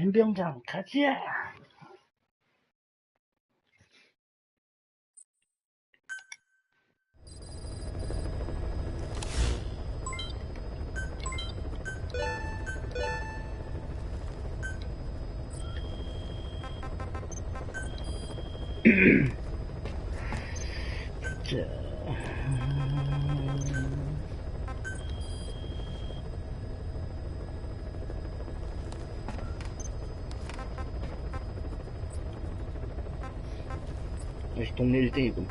뱀병장 가지야. 자, 역시 동네 1등이군.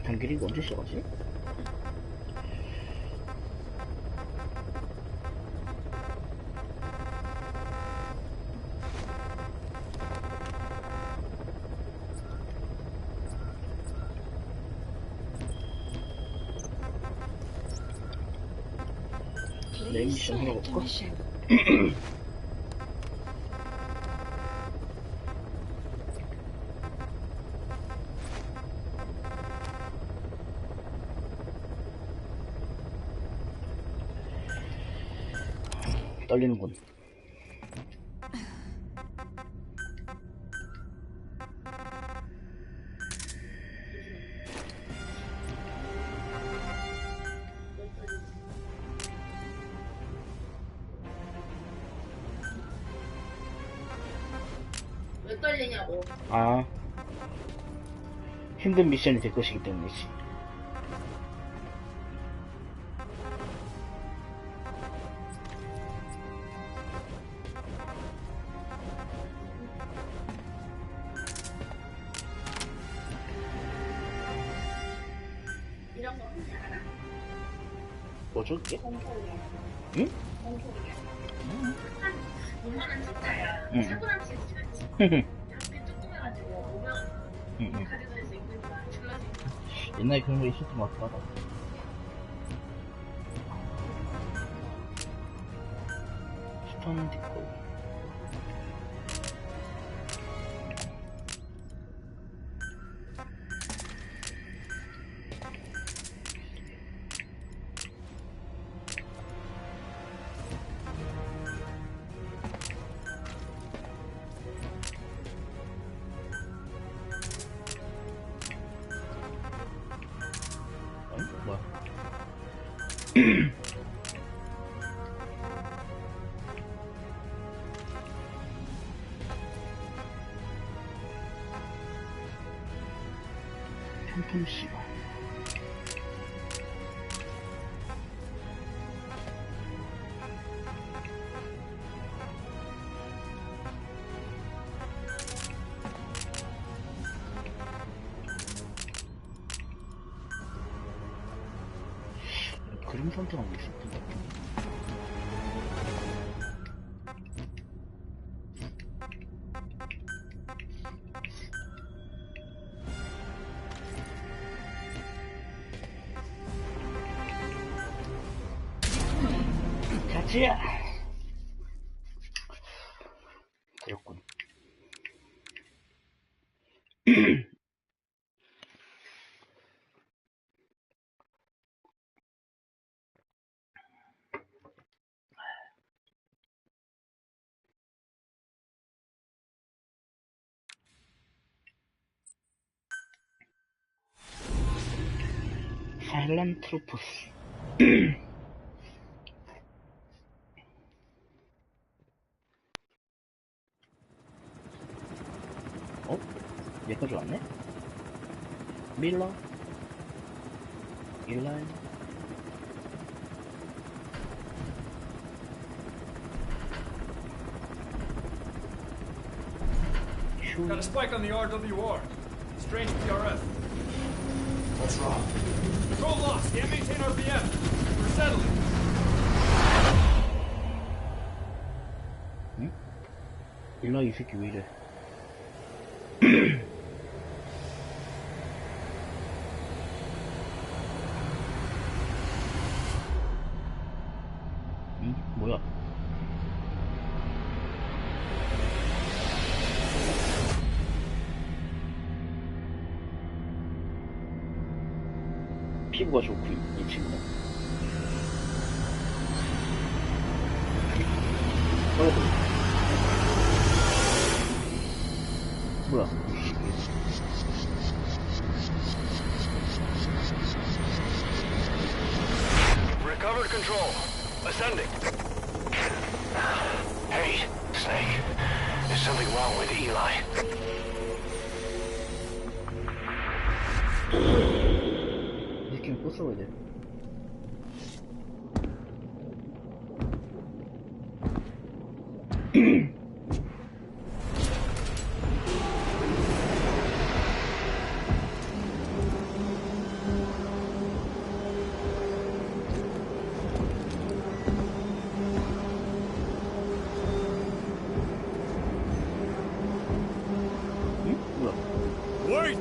단길이 언제 시작하지? 내 미션 해볼까? 떨리는군. 왜 떨리냐고. 아, 힘든 미션이 될 것이기 때문이지. 이런 거 혹시 알아? 뭐죠 그게? 공포야. 응? 공포야. 한 5만원 진짜야. 응. 차고남씩 지났지. 옆에 조그매가지고 5만원 가져다닐 수 있는 거야. 졸라지. 옛날에 그런 거 있었던 것 같다. 스톤 디코. 뭐야? 팬텀 씨가 그림 선택한 게 있었던 것 같은데. 가지야. 그렇군. 사일란트로포스. 어? 여기까지 왔네? 밀러? 일라인? 휴. Got a spike on the RWR. Strange PRF. What's wrong? Control lost. Can't maintain RPM. We're settling. 응? 일라 이 새끼 왜 이래? 응? 뭐야? 친구가 좋고, 이 친구가. 뭐야? Recovered control. Ascending. Hey, Snake. There's something wrong with Eli. 이 게임 또 써야 돼. Wait!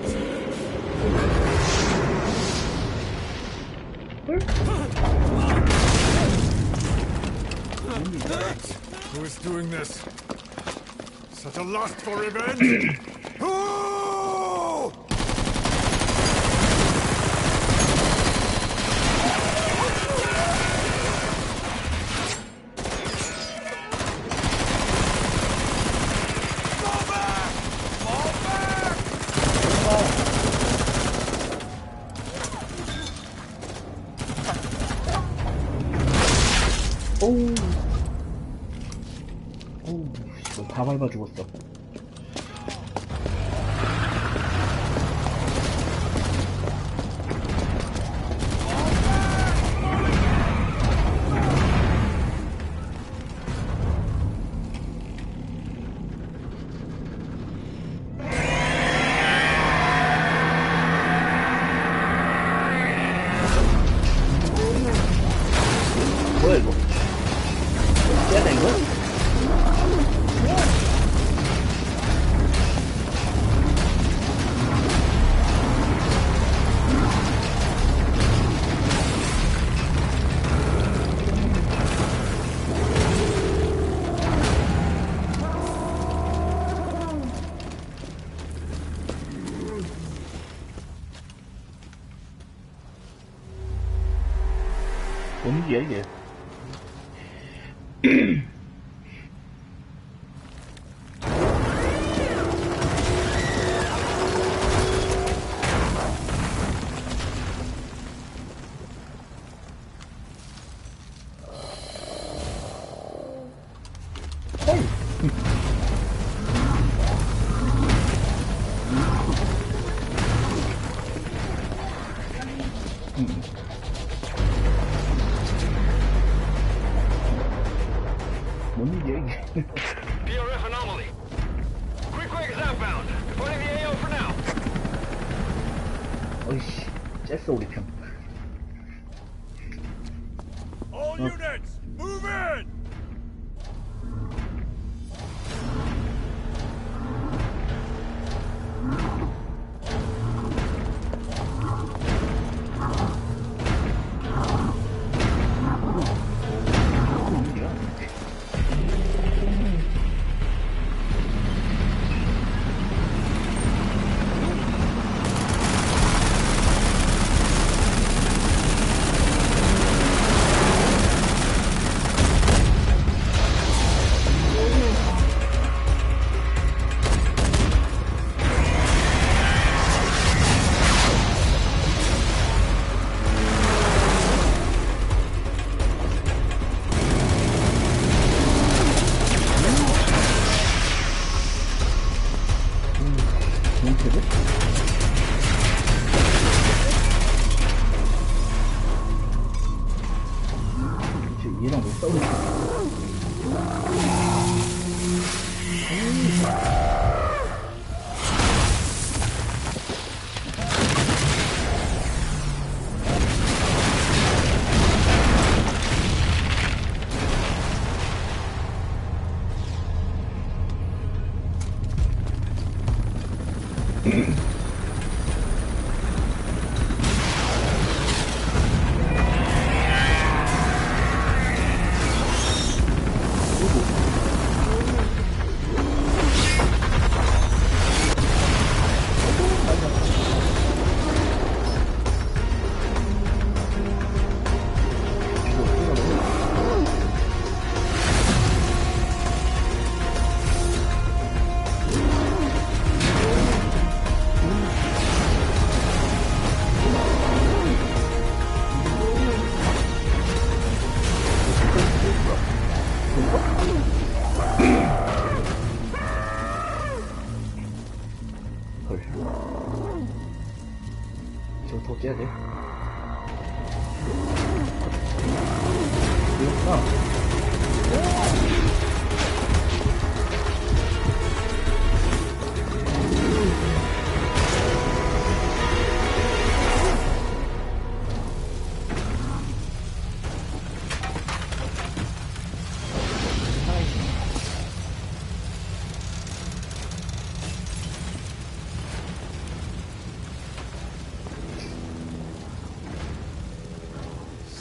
Who is doing this? Such a lust for revenge? Who? 오우. 오우, 이거 다 밟아 죽었어. 뭐야, 이거? 해야 되는 거야? 뭔 일이야, 이게? 뭔 일이야, 이게? PRF anomaly. Quick is outbound. Deploying the AO for now. 어이씨, 쬐어, 우리 편. All units, move in! 뭔 일이야? 몽테드? 도대체 얘랑 왜 싸우는 거야?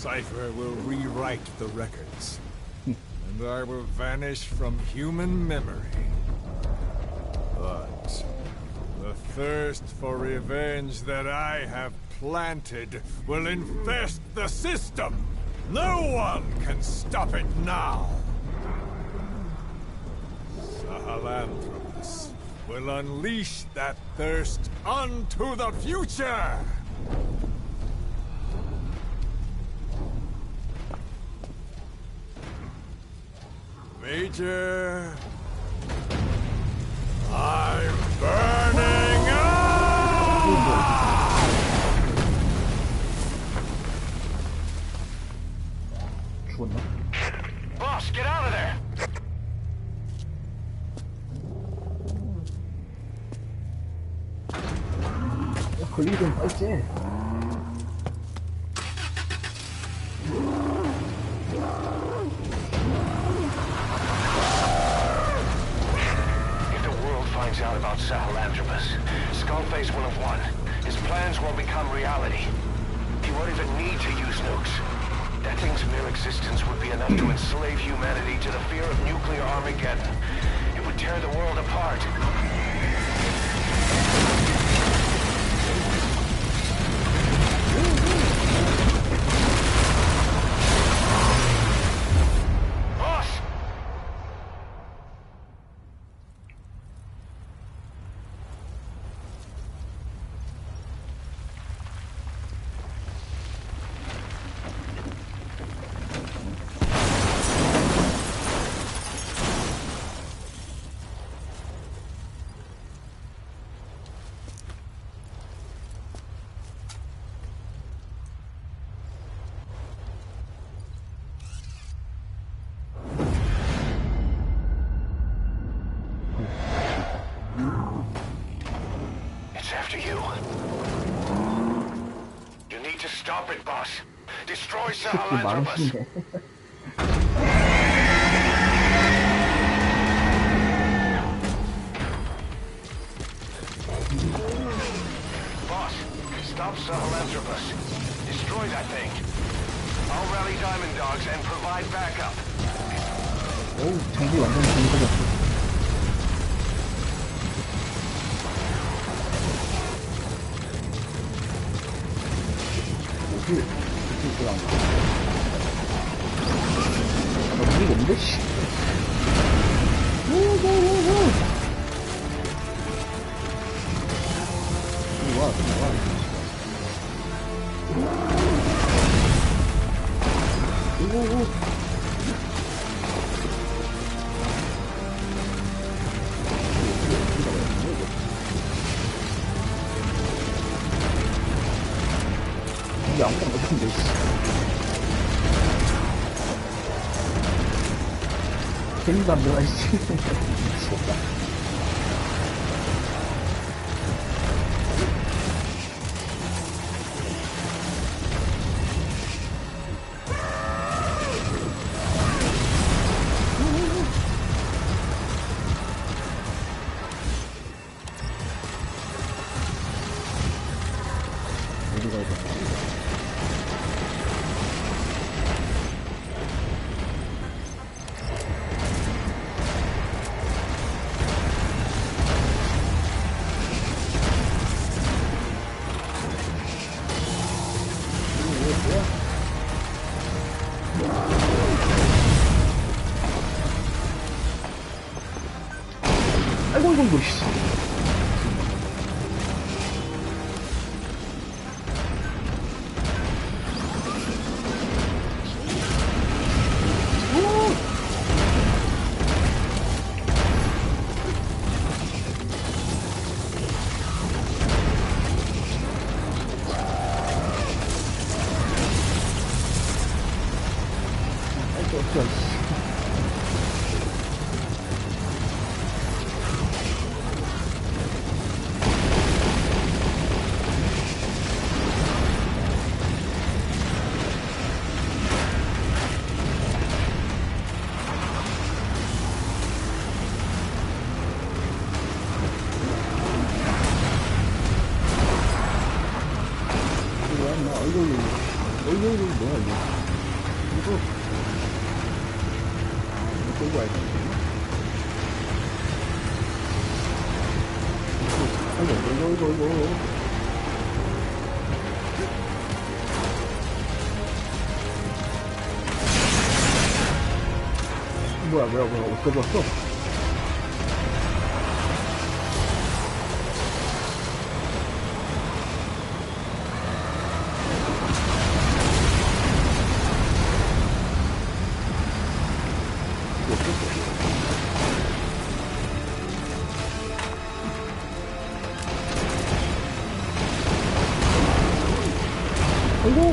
Cypher will rewrite the records, and I will vanish from human memory. But the thirst for revenge that I have planted will infest the system. No one can stop it now. Sahelanthropus will unleash that thirst onto the future. Major, I'm burning up! 죽었나? Boss, get out of there! 걸리기 좀 빨지. If the world finds out about Sahelanthropus, Skullface will have won. His plans won't become reality. He won't even need to use nukes. That thing's mere existence would be enough to enslave humanity to the fear of nuclear Armageddon. It would tear the world apart. Boss! It's after you. You need to stop it, boss. Destroy Sahelanthropus. 망치네. Boss, stop Sahelanthropus. Destroy that thing. I'll rally Diamond Dogs and provide backup. 어우, 장비 완전 좋은 어떻게 안 가? 무리가 없는데, 씨. 우우우우. 이리 와, 이리 와. 우우우. 이게 아무것도 못했는데, 씨. 재미도 안 들어가, 씨. 미치겠다. 어디 가야 돼? 아이고, 이거, 씨. 쫓겨, 씨. 이거 뭐야, 이거. 이거 끌고 와야 돼. 이거. 뭐야, 어떻게 봤어? 이거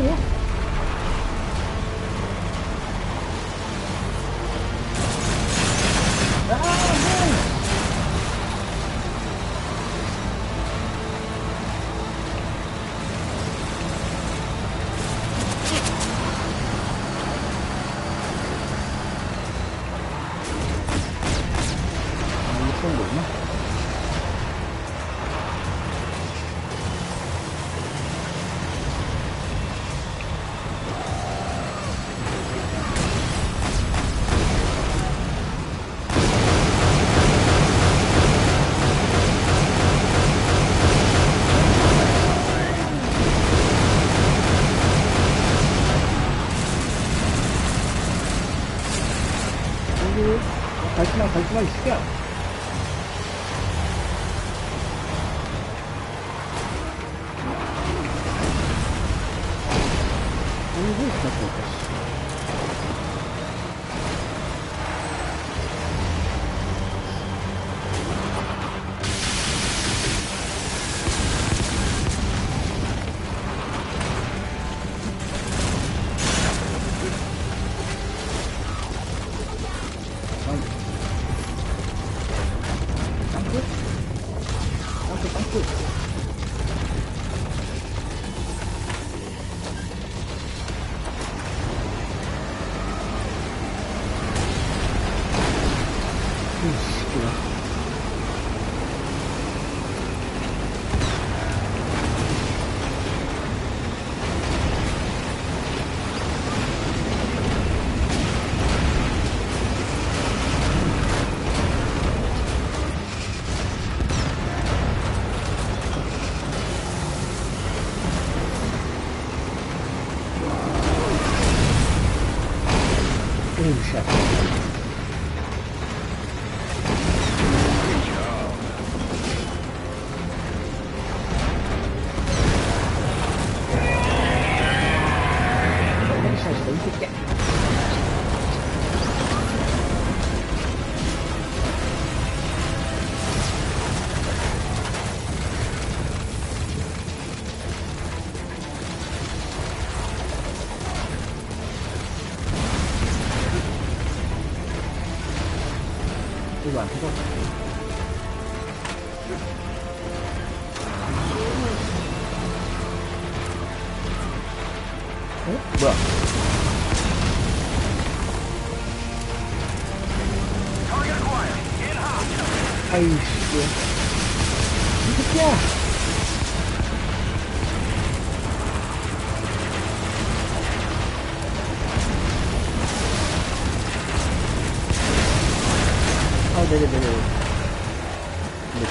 갈지마, 이 새끼야. 어이구, 진짜. 이거 안 터져. 뭐야? 아이씨, 이 새끼야! 네네네네. 근데.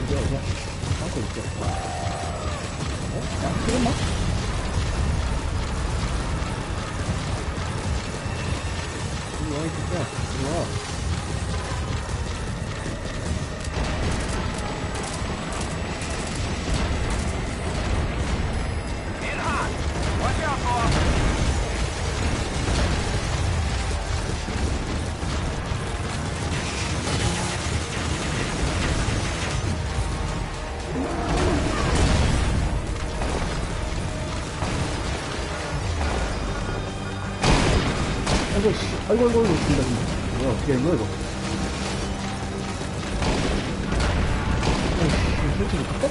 이제, 하고 있죠. 야, 지금 막? 이리 와, 진짜. 이리 와. 아이고, 씨. 아이고, 진짜. 뭐야, 어떻게 된 거야, 이거? 아이씨, 설치 못할까?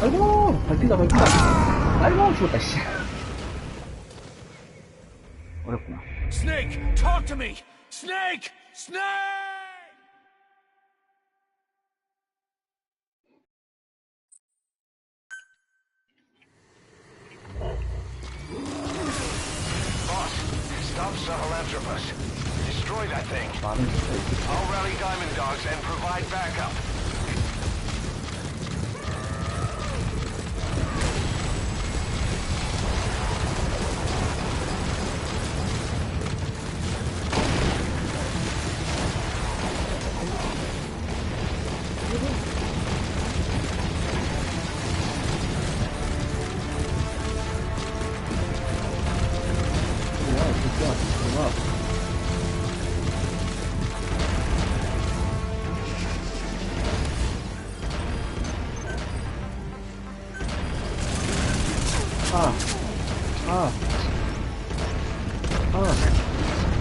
아이고, 밟힌다. 아이고, 죽었다, 씨. 어렵구나. Snake, talk to me! Snake! Boss, stop Sahelanthropus. Destroy that thing. 많은 짓을 했지. I'll rally Diamond Dogs and provide backup.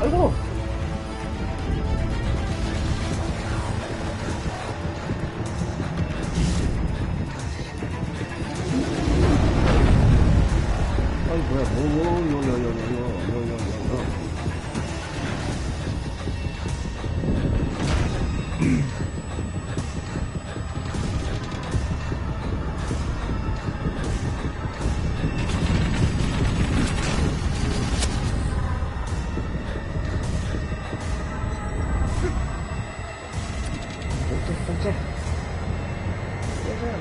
아이고! 아이, 뭐야,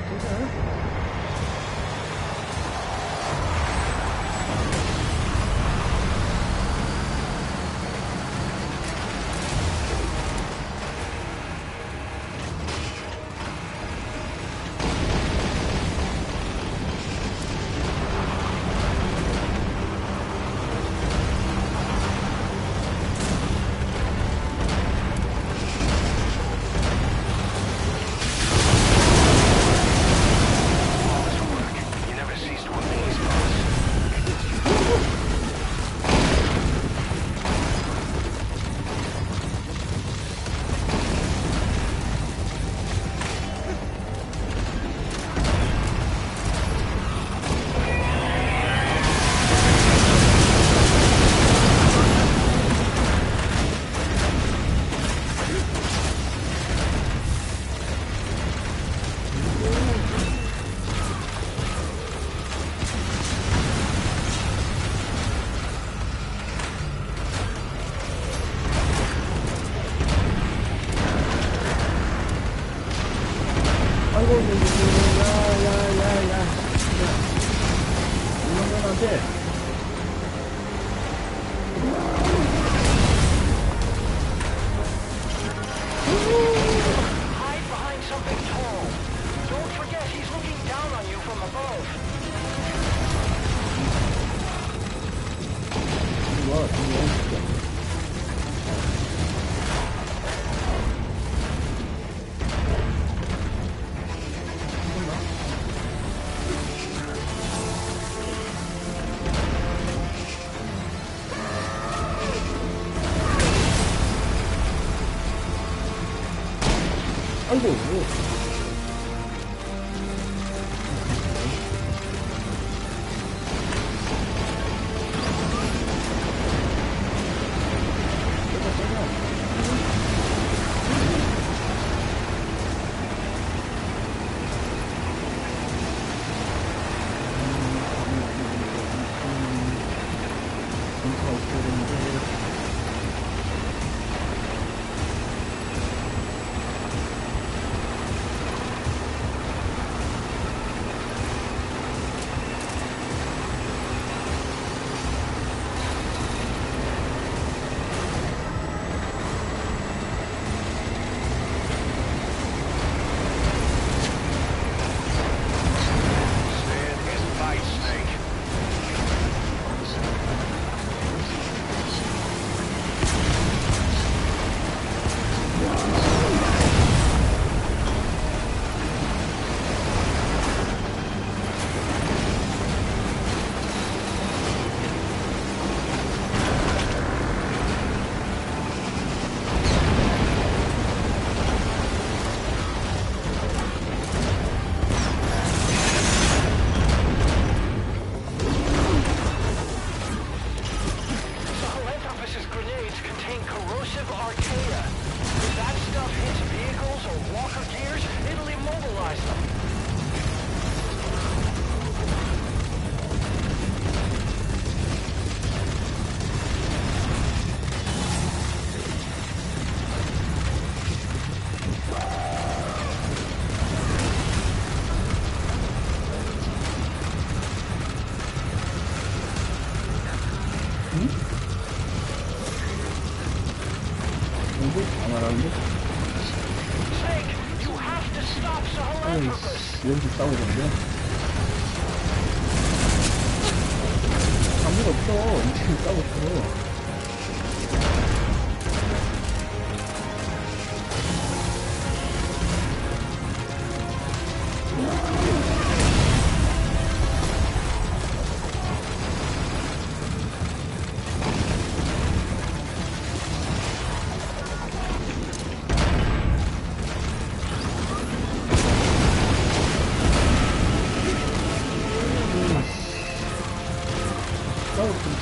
괜찮아. 아이고, 야야야야. 이런 건 안 돼. Hide behind something tall. Don't forget he's looking down on you from above. 좋아, 진짜. 아이고. 아이씨, 여기서 싸우는데? 아무도 없어. 이쪽에 싸우고 있어.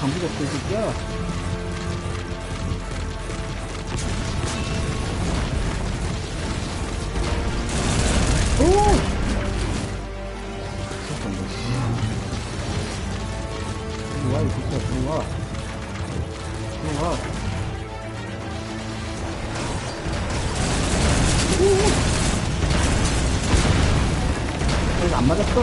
방구가 없어, 이 새끼야. 오! 잠깐만, 씨. 이리 와, 이 새끼야, 이리 와. 이리 와. 오! 이거 안 맞았어?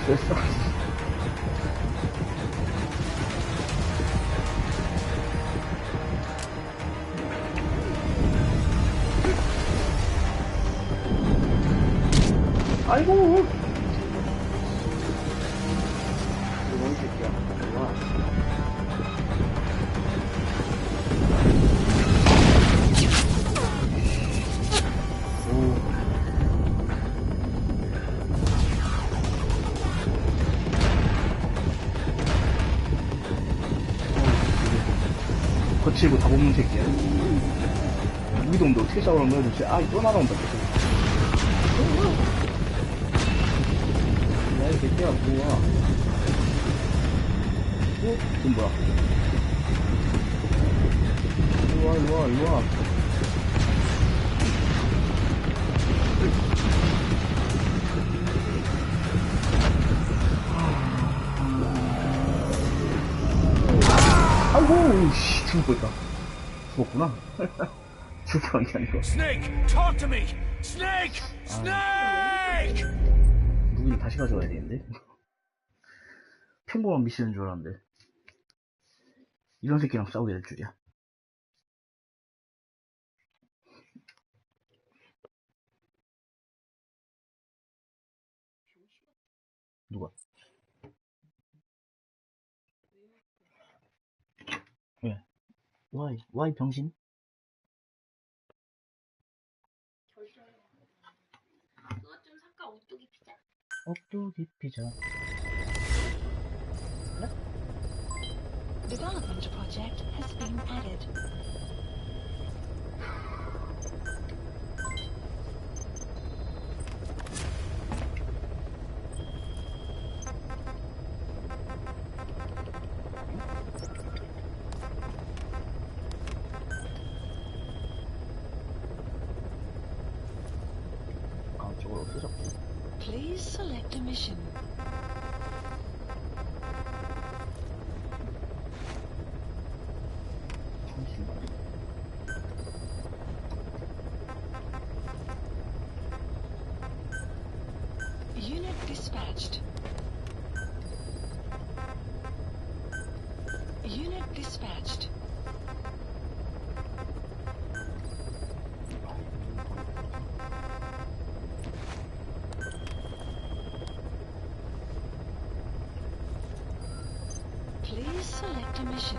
됐어. 아이고. 이런 새끼야. 뭐야? 거칠고 다 뽑는 새끼야. 우리도 근데 어떻게 싸우는 거야 도대체? 아, 또 날아온다 계속. 야, 이 새끼야, 뭐야. 어? 이건 뭐야? 일로와, 일로와, 일로와. 아이고, 씨, 죽을 뻔했다. 죽었구나. 죽은 게 아니고. Snake, talk to me. Snake, Snake. 무기를 다시 가져와야 되는데. 평범한 미션인 줄 알았는데. 이런 새끼랑 싸우게 될 줄이야. 누가? 왜? 와이 병신? 그것 좀 삭가 오뚜기 피자. 오뚜기 피자. Development project has been added. 아, 저걸 어떻게 잡고? Please select a mission. 잠시만. Unit dispatched. Unit dispatched. Please select a mission.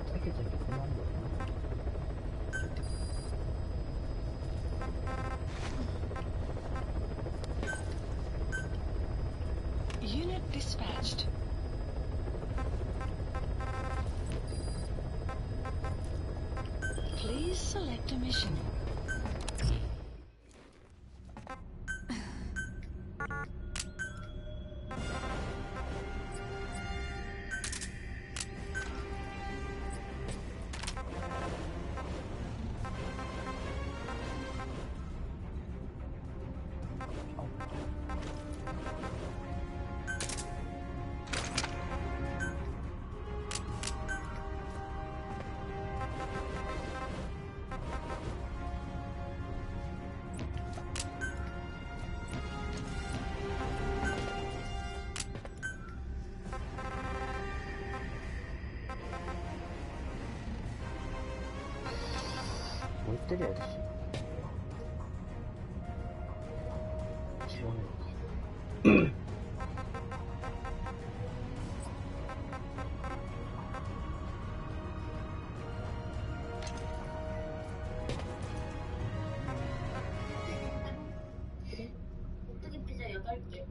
짧게 끝나는 거야. Unit dispatched. Please select a mission. 때려야지. 지원해야지. 오뚜기 피자 8개.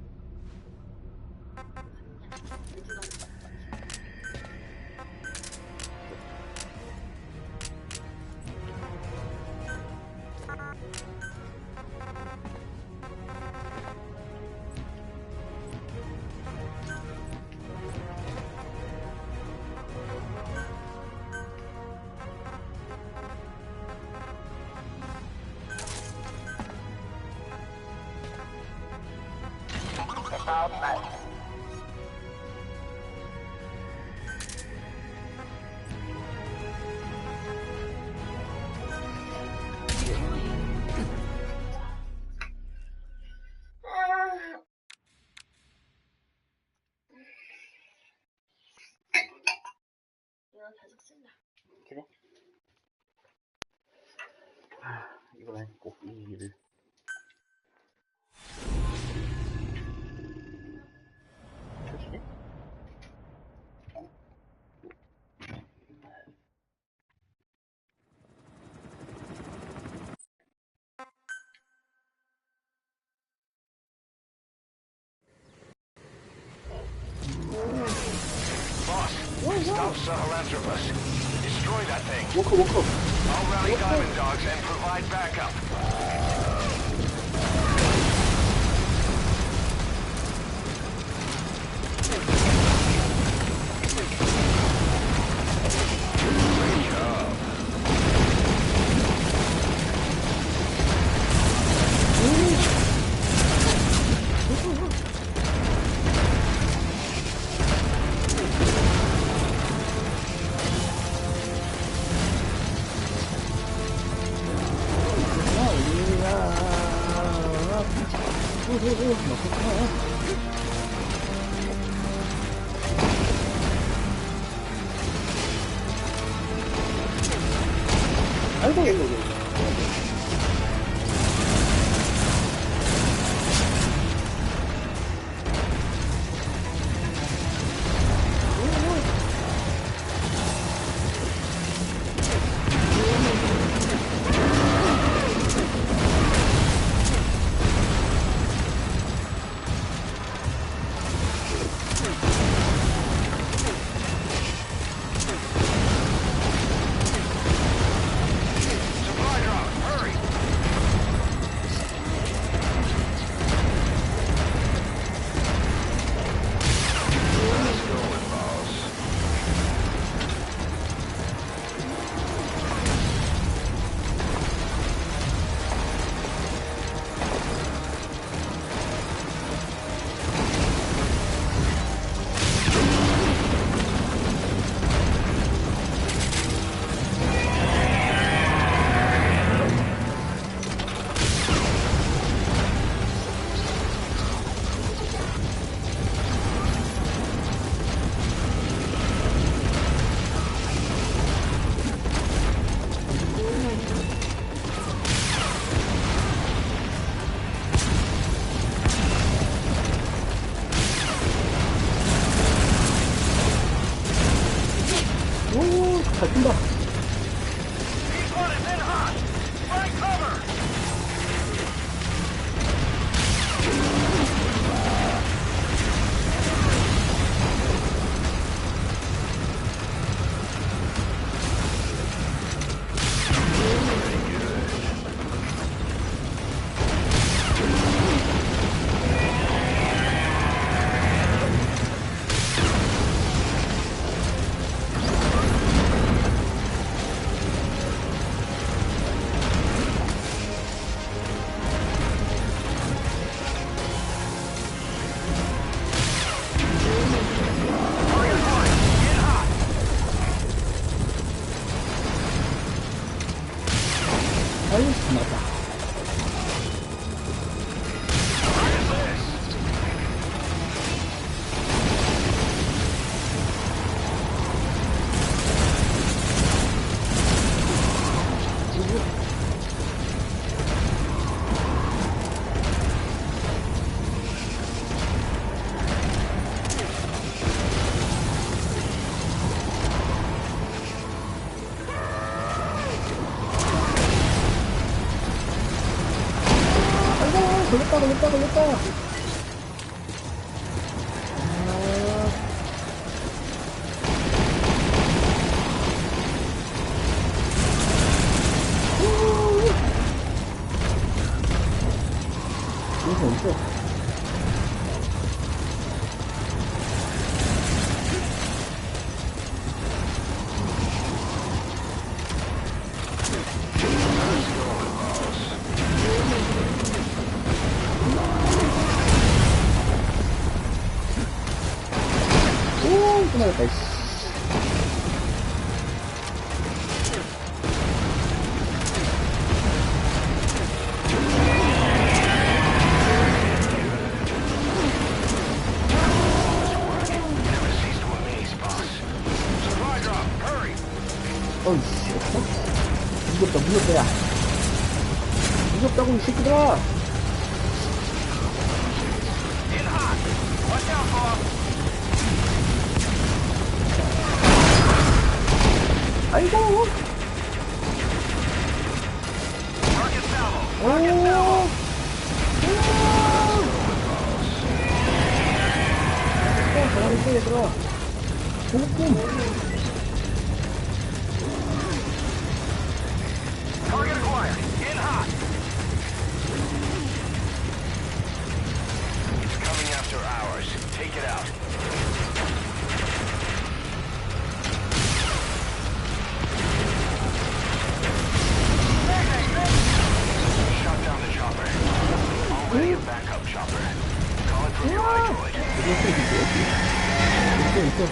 이거 계속 쓴다. 그래? 이번엔 꼭 이 일을. 켜지네? Boss, stop Sahelanthropus. Destroy that thing. 워커. I'll rally diamond dogs and provide backup. Great job. 아이고, 이거. Supply drop, hurry. Let's go, boss. 오, 잘 뛴다. Each one is in hot. Find cover. 걸렸다. 어딨어? 오, 끝나겠다, 이씨. 어이씨, 없어? 무섭다, 야. 무섭다고, 이 새끼들아! 아이고! 오! 잘하겠어, 얘들아. 보급품! Target acquired. In hot. It's coming after ours. Take it out. Shut down the chopper. Already a backup chopper. Call it from your iDroid. 있어.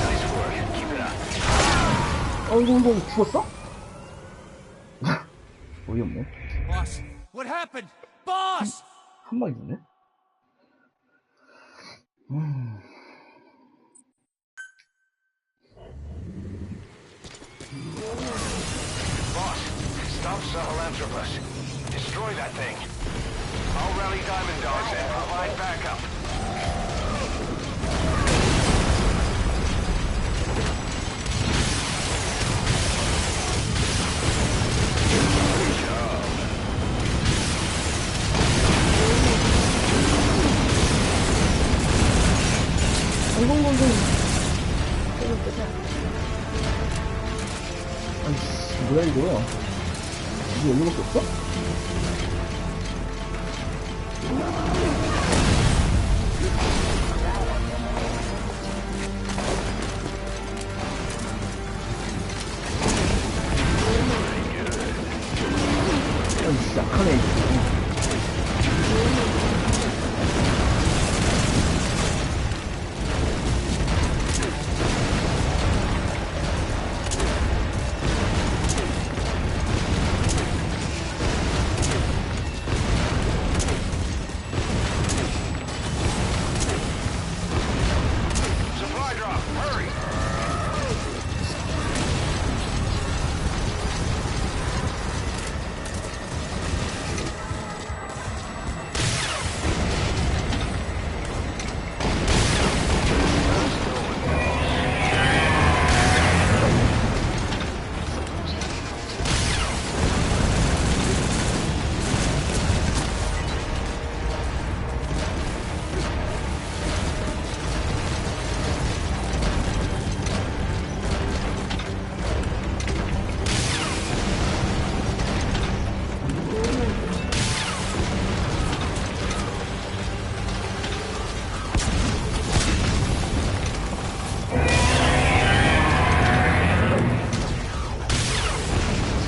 Nice work. Keep it up. 이거 죽었어? 어이없네. Boss, what happened? Boss! 한 방이 있네? Boss, stop Sahelanthropus. Destroy that thing. I'll rally Diamond Dogs and provide backup. 공공공공. 아이씨, 뭐야, 이거. 이게 여기밖에 없어? 아이씨, 약하네, 이거. Supply drop. Hurry.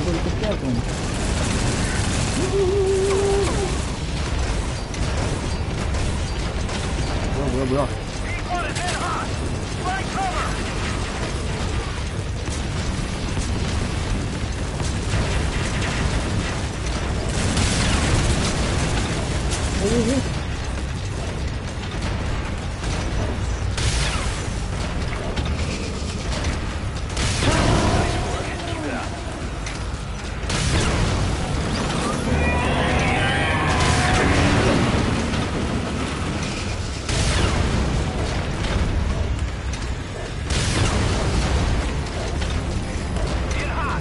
이걸 또 빼야 좀. 뭐야. One is in hot. Find cover. 오오오. In hot.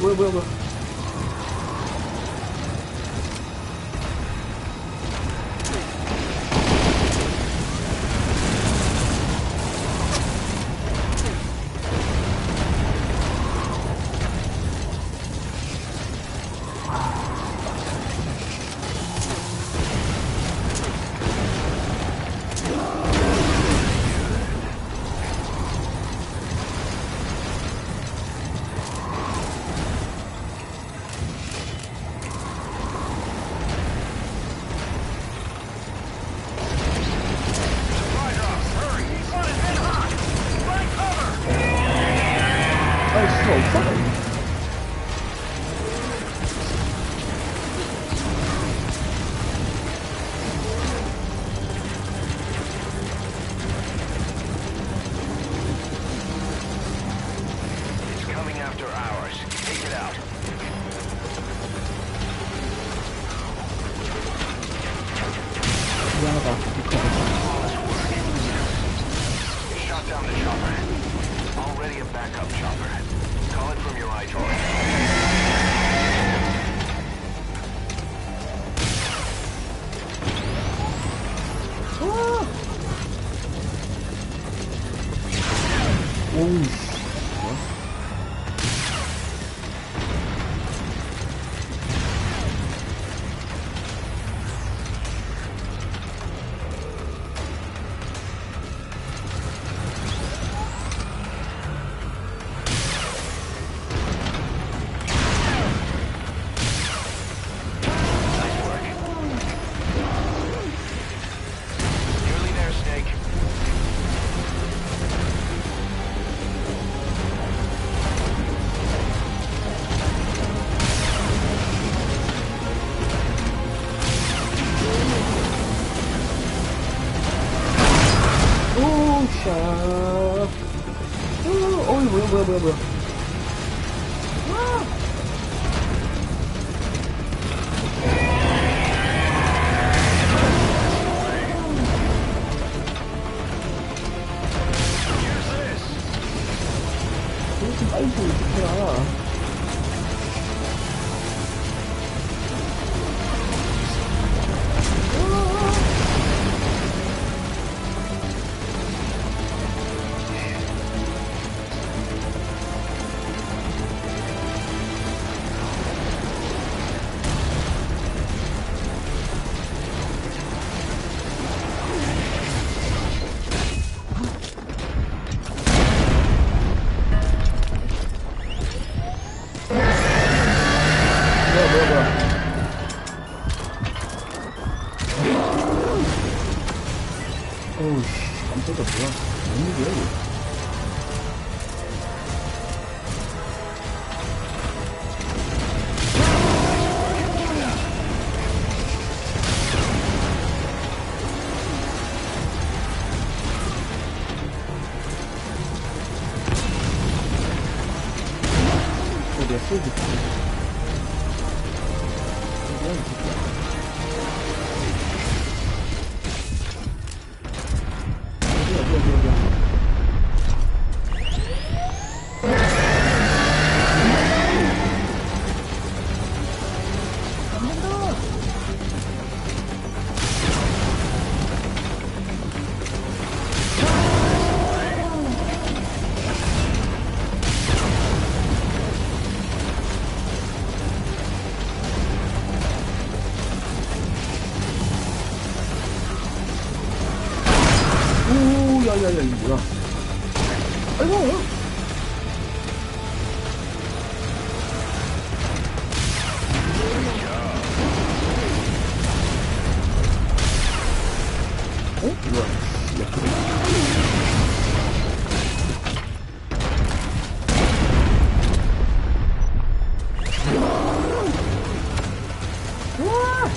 뭐야. 뭐야. 좀 빨리 좀 해라. 어우, 깜짝이야, 뭐야. 뭔 일이야, 이거. 내가 쏘지. 뭐야, 이 새끼야. 어디야. 야야야, 이거 뭐야. 아이고. 어? 뭐야. 야, 그래. 우와!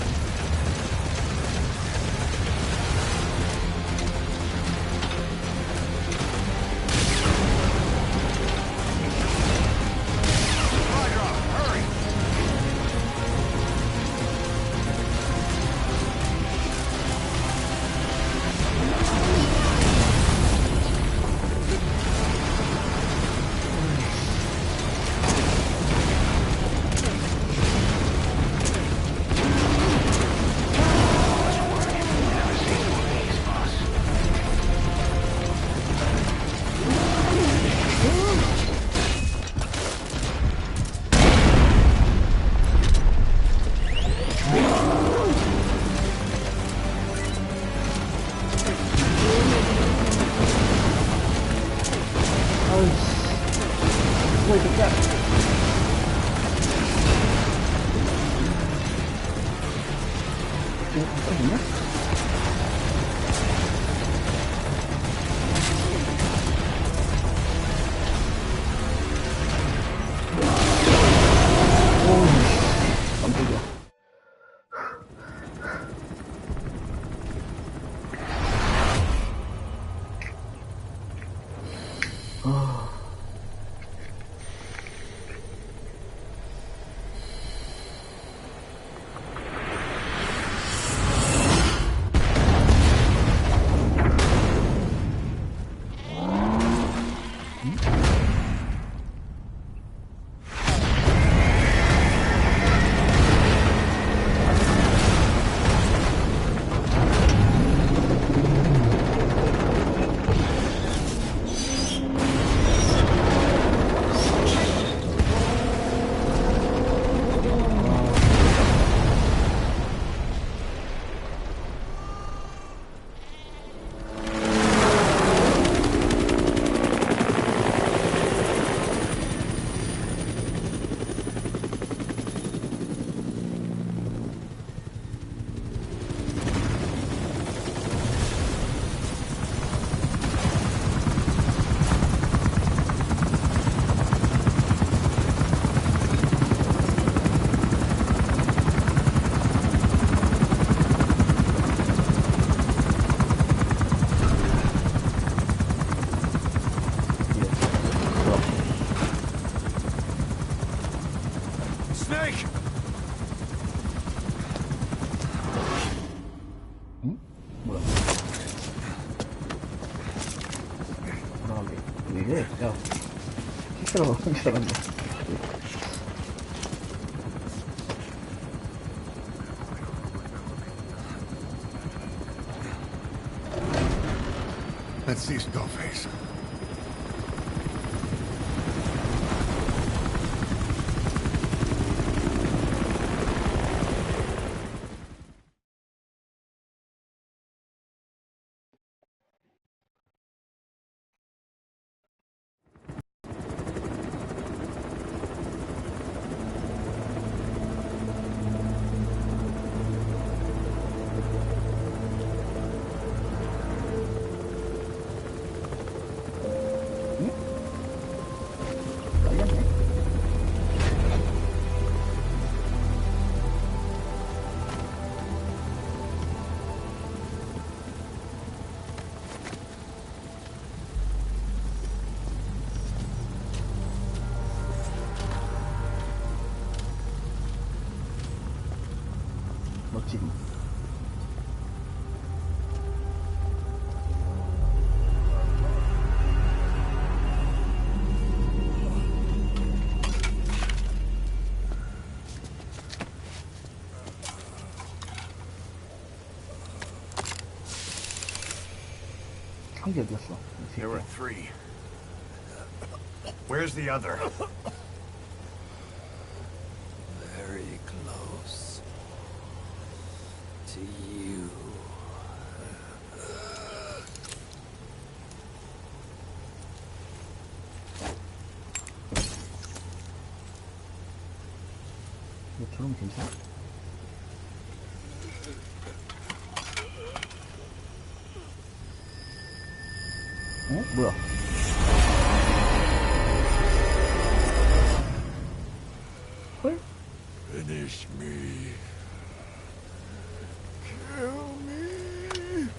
떨어졌냐? 오우, 깜짝이야. Snake! 응? 뭐야? 나가게. 왜 이래? 야. 시끄러워. 시끄러워. Let's see Skullface. 멋지기. 한 개 어디였어? There were 3. Where's the other? Very close to you. 저러면 괜찮아? 어? 뭐야? 헐? Finish me. Kill me.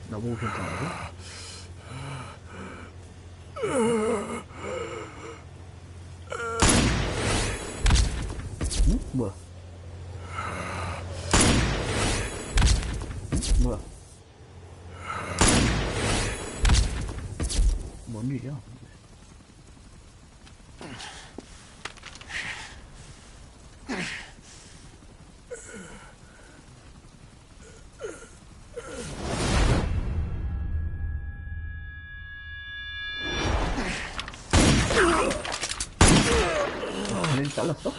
나보고 괜찮아요? 응? 뭐야? 응? 뭐야? 뭔 일이야? 잘랐어?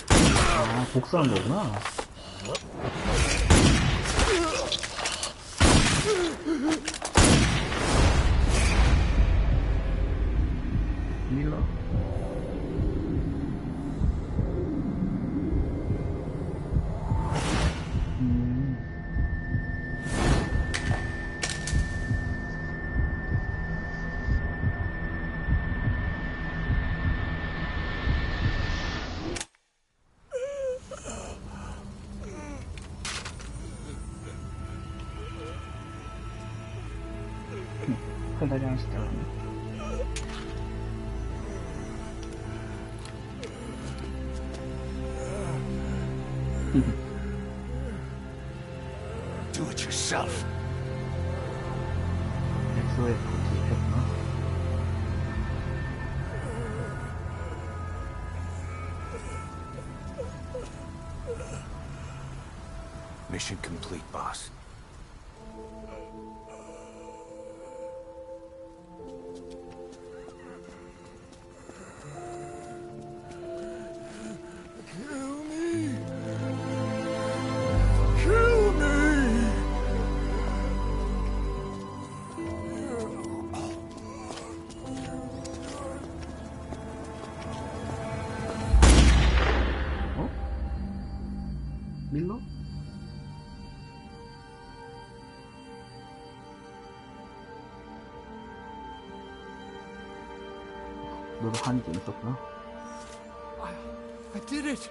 아, 복수하는 거구나. 밀러? 큰 다리 하나씩 들어가네. Do it yourself. 엑소에 붙였구나. Mission complete, boss. 밀러? 너도 한이 좀 있었구나. I did it!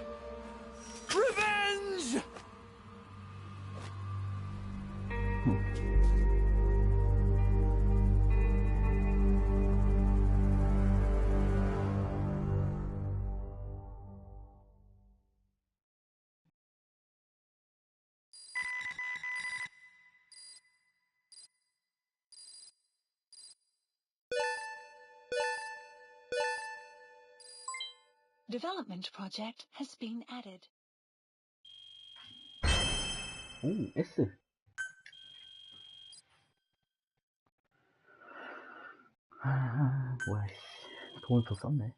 Revenge! Development project has been added. 오, S. 아, 뭐야, 씨. 돈을 더 썼네.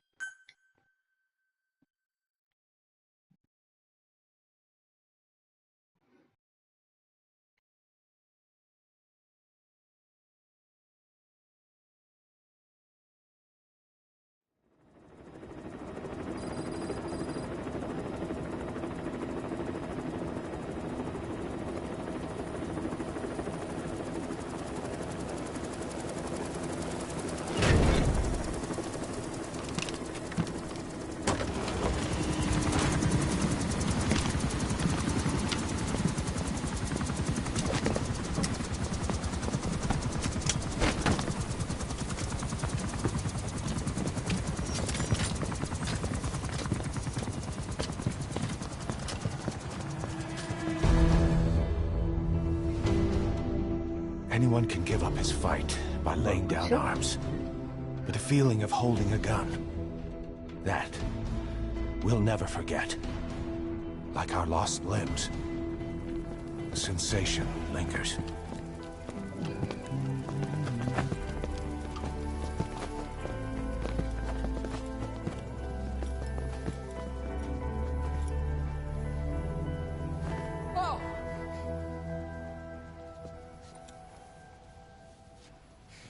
Anyone can give up his fight by laying down arms. But the feeling of holding a gun, that we'll never forget. Like our lost limbs, the sensation lingers.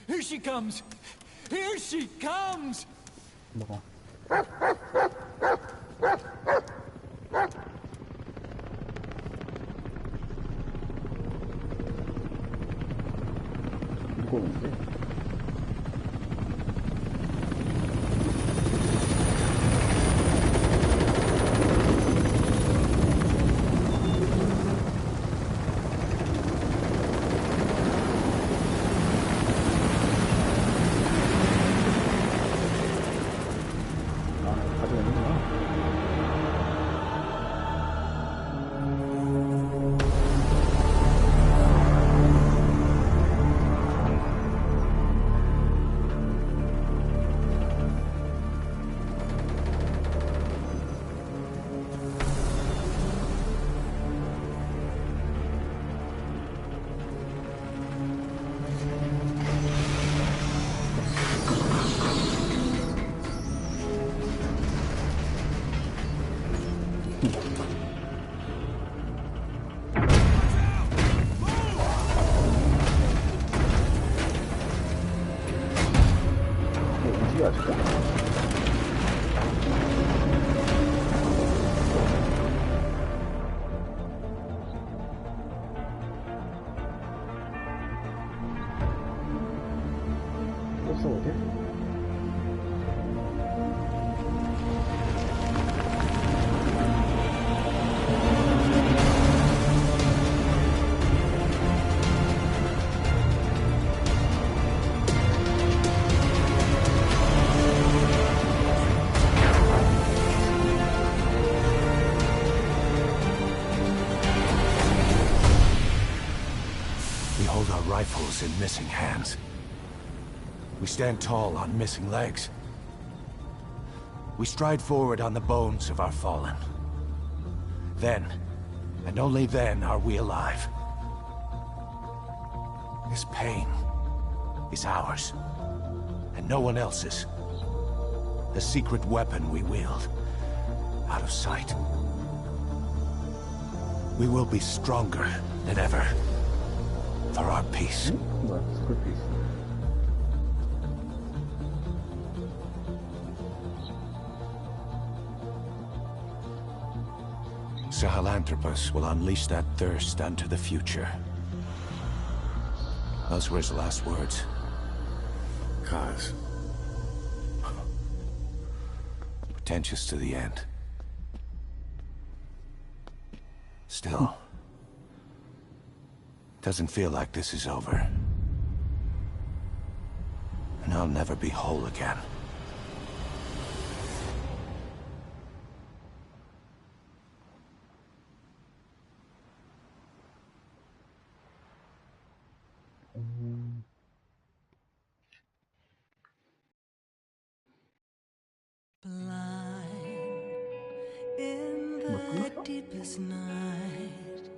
Here she comes! Here she comes! 먹어. 무거운데? in missing hands. We stand tall on missing legs. We stride forward on the bones of our fallen. Then, and only then, are we alive. This pain is ours, and no one else's. The secret weapon we wield, out of sight. We will be stronger than ever, for our peace. 뭐야, 스쿨피스. Sahelanthropus will unleash that thirst unto the future. Those were his last words. Cause. Pretentious to the end. Still. Doesn't feel like this is over. And I'll never be whole again. In the deepest night,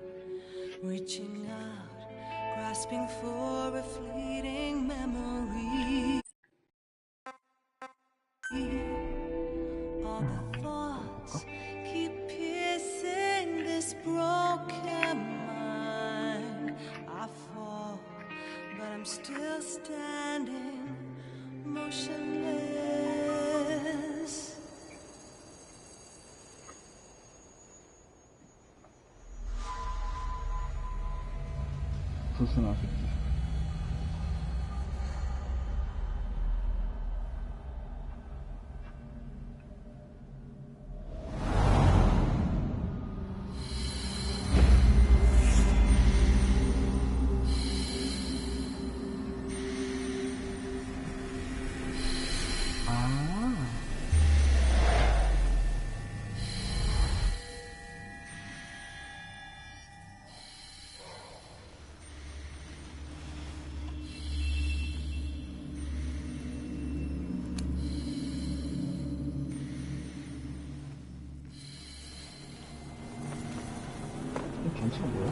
reaching out, grasping for a fleeting memory. All the thoughts keep piercing this broken mind. I fall, but I'm still standing, motionless. 조선나스. 전체가 뭐야?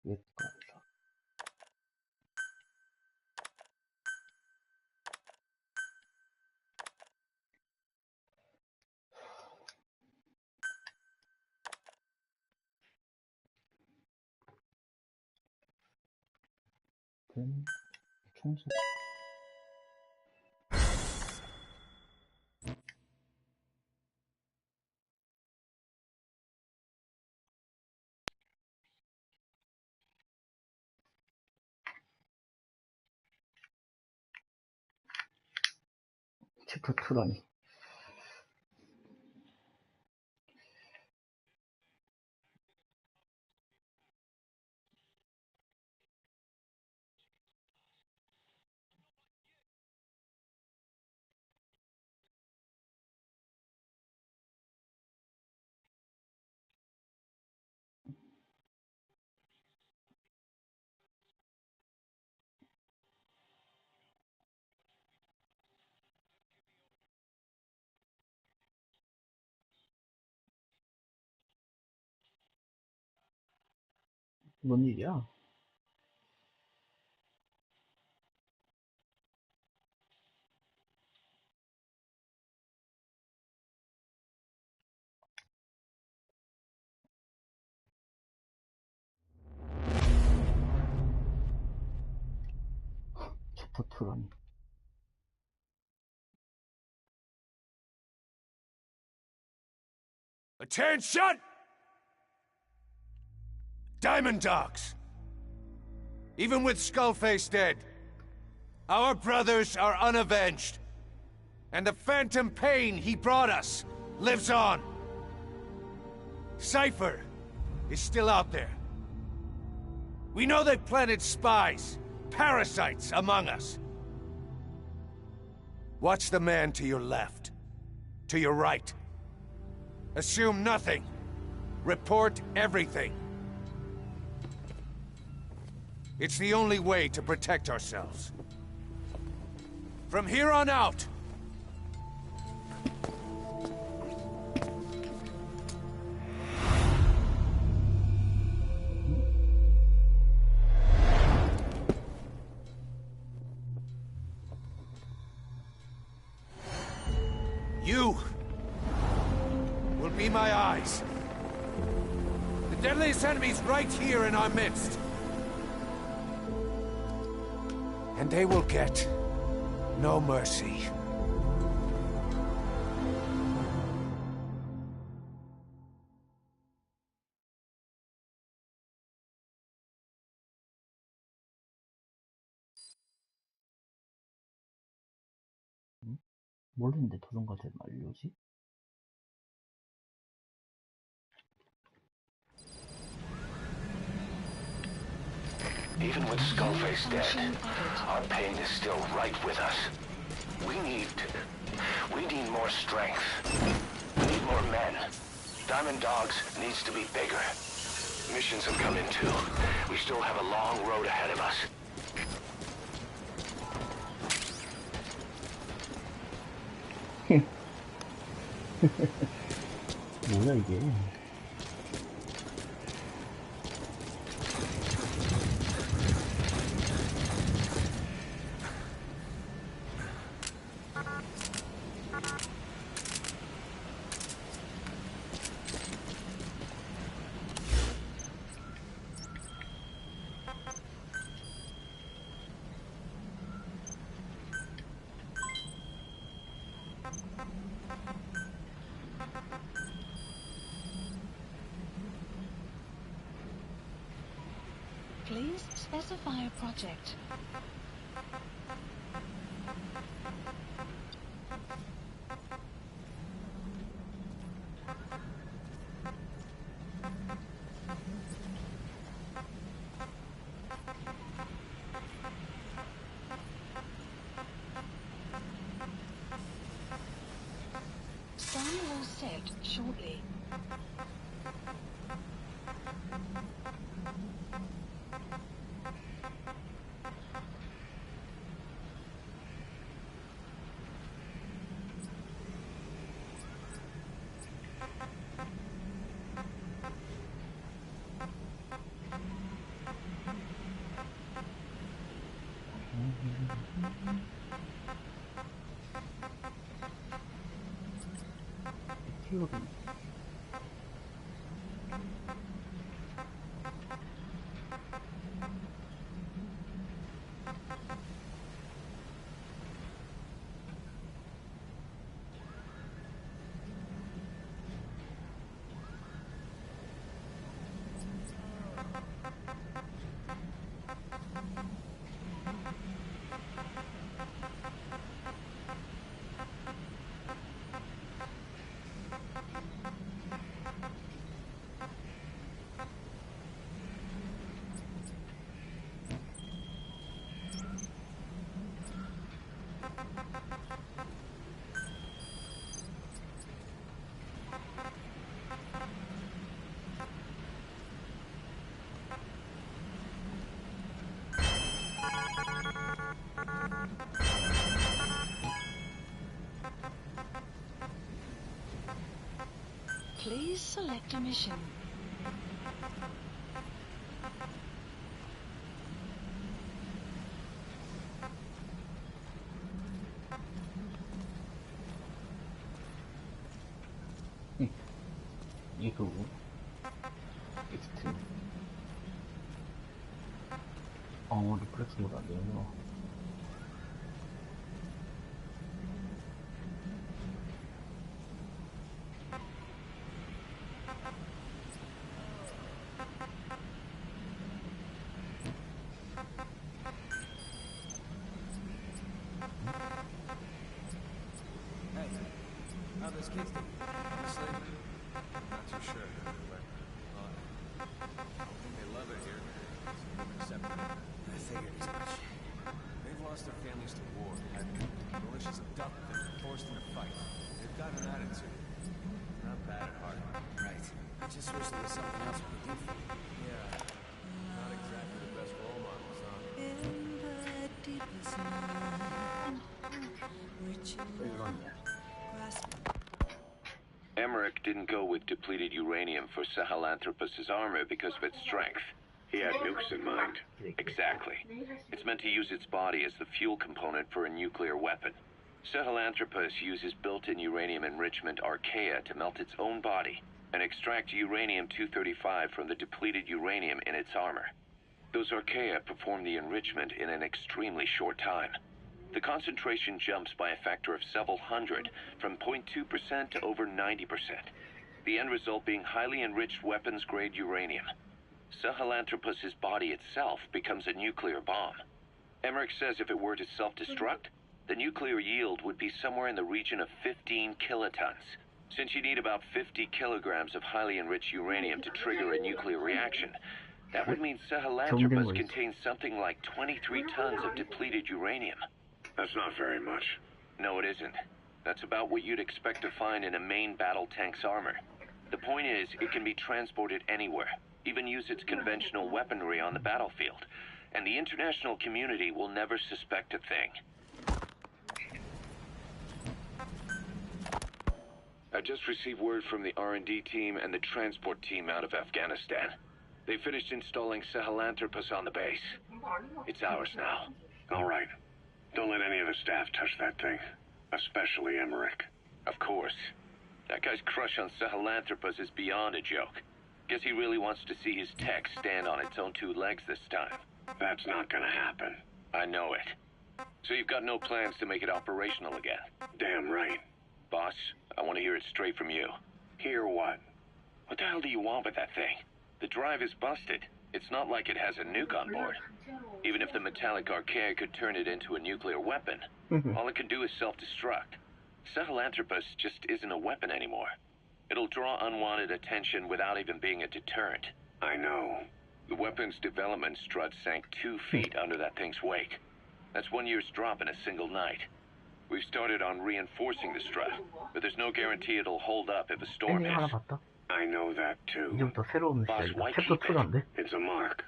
옛거다. 청소. 챕터 2라니. 뭔 일이야? 챕터2라니. Attention! Diamond Dogs! Even with Skullface dead, our brothers are unavenged. And the phantom pain he brought us lives on. Cypher is still out there. We know they've planted spies, parasites among us. Watch the man to your left, to your right. Assume nothing. Report everything. It's the only way to protect ourselves. From here on out, you will be my eyes. The deadliest enemy's right here in our midst. And they will get no mercy. 모르는데 도전과제 말려지? Even with Skullface dead, our pain is still right with us. We need more strength. We need more men. Diamond Dogs needs to be bigger. Missions have come in too. We still have a long road ahead of us. 뭐야 이게? Please specify a project. Sun will set shortly. PRO로. Please select a mission. 이게 그거고. 익스트림. 리플렉스 모드 안 되는구나. How those kids do? Honestly, Not too sure. I think they love it here. Except I figured as much. They've lost their families to war, had militias abducted them, forced into fight. They've got an attitude. Not bad at heart. Right. I just wish there was something else we could do for them. Yeah. Not exactly the best role models, huh? In the deepest night, reaching grasp. Emmerich didn't go with depleted uranium for Sahelanthropus' armor because of its strength. He had nukes in mind. Exactly. It's meant to use its body as the fuel component for a nuclear weapon. Sahelanthropus uses built-in uranium enrichment archaea to melt its own body and extract uranium-235 from the depleted uranium in its armor. Those archaea perform the enrichment in an extremely short time. The concentration jumps by a factor of several hundred, from 0.2% to over 90%. The end result being highly enriched weapons-grade uranium. Sahelanthropus' body itself becomes a nuclear bomb. Emmerich says if it were to self-destruct, the nuclear yield would be somewhere in the region of 15 kilotons. Since you need about 50 kilograms of highly enriched uranium to trigger a nuclear reaction, that would mean Sahelanthropus contains something like 23 tons of depleted uranium. That's not very much. No, it isn't. That's about what you'd expect to find in a main battle tank's armor. The point is, it can be transported anywhere, even use its conventional weaponry on the battlefield, and the international community will never suspect a thing. I just received word from the R&D team and the transport team out of Afghanistan. They finished installing Sahelanthropus on the base. It's ours now. All right. Don't let any of the staff touch that thing. Especially Emmerich. Of course. That guy's crush on Sahelanthropus is beyond a joke. Guess he really wants to see his tech stand on its own two legs this time. That's not gonna happen. I know it. So you've got no plans to make it operational again? Damn right. Boss, I want to hear it straight from you. Hear what? What the hell do you want with that thing? The drive is busted. It's not like it has a nuke on board. Even if the metallic archaea could turn it into a nuclear weapon, all it can do is self-destruct. Sahelanthropus just isn't a weapon anymore. It'll draw unwanted attention without even being a deterrent. I know. The weapon's development strut sank 2 feet under that thing's wake. That's 1 year's drop in a single night. We've started on reinforcing the strut, but there's no guarantee it'll hold up if a storm 엔딩 하나 hits. 봤다. I know that too. 이제부터 새로운 시작이다. 챕터 2란데? It's a mark.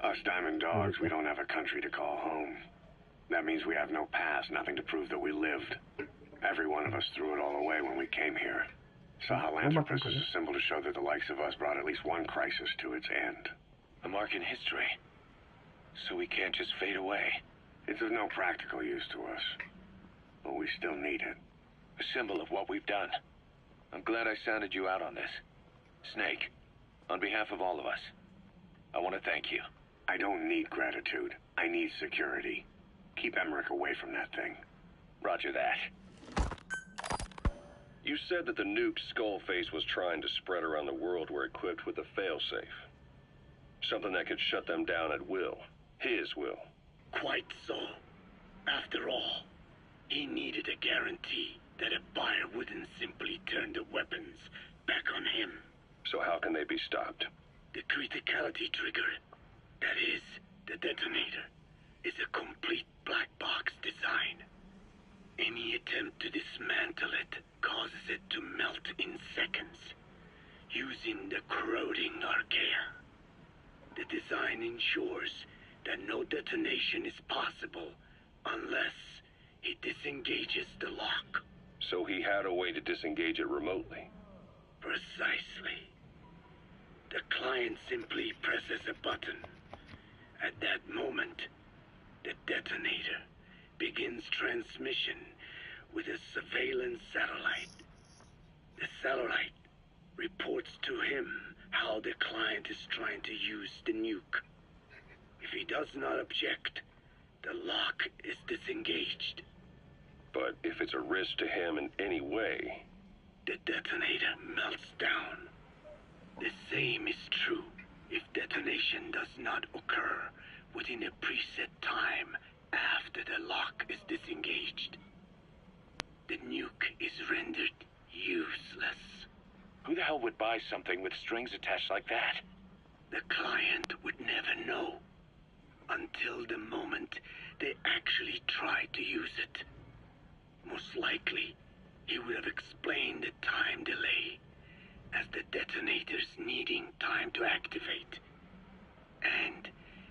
Us diamond dogs, we don't have a country to call home. That means we have no past, nothing to prove that we lived. Every one of us threw it all away when we came here. Sahelanthropus is a symbol to show that the likes of us brought at least one crisis to its end. A mark in history. So we can't just fade away. It's of no practical use to us. But we still need it. A symbol of what we've done. I'm glad I sounded you out on this. Snake, on behalf of all of us, I want to thank you. I don't need gratitude. I need security. Keep Emmerich away from that thing. Roger that. You said that the nuke Skullface was trying to spread around the world were equipped with a failsafe. Something that could shut them down at will. His will. Quite so. After all, he needed a guarantee that a buyer wouldn't simply turn the weapons back on him. So how can they be stopped? The criticality trigger, that is, the detonator, is a complete black box design. Any attempt to dismantle it causes it to melt in seconds, using the corroding archaea. The design ensures that no detonation is possible unless it disengages the lock. So he had a way to disengage it remotely. Precisely. The client simply presses a button. At that moment, the detonator begins transmission with a surveillance satellite. The satellite reports to him how the client is trying to use the nuke. If he does not object, the lock is disengaged. But if it's a risk to him in any way... The detonator melts down. The same is true if detonation does not occur within a preset time after the lock is disengaged. The nuke is rendered useless. Who the hell would buy something with strings attached like that? The client would never know until the moment they actually try to use it. Most likely, he would have explained the time delay as the detonators needing time to activate. And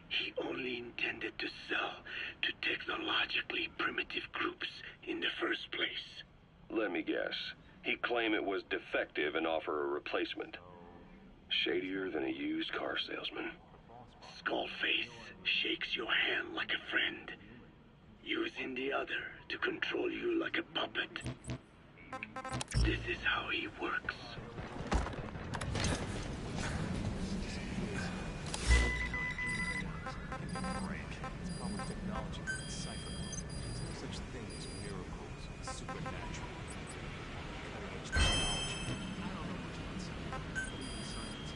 he only intended to sell to technologically primitive groups in the first place. Let me guess. He'd claim it was defective and offer a replacement. Shadier than a used car salesman. Skullface shakes your hand like a friend, using the other to control you like a puppet. This is how he works. It's probably technology to decipher. There's no such thing as miracles or supernatural. Cutting-edge technology. I don't know much about science.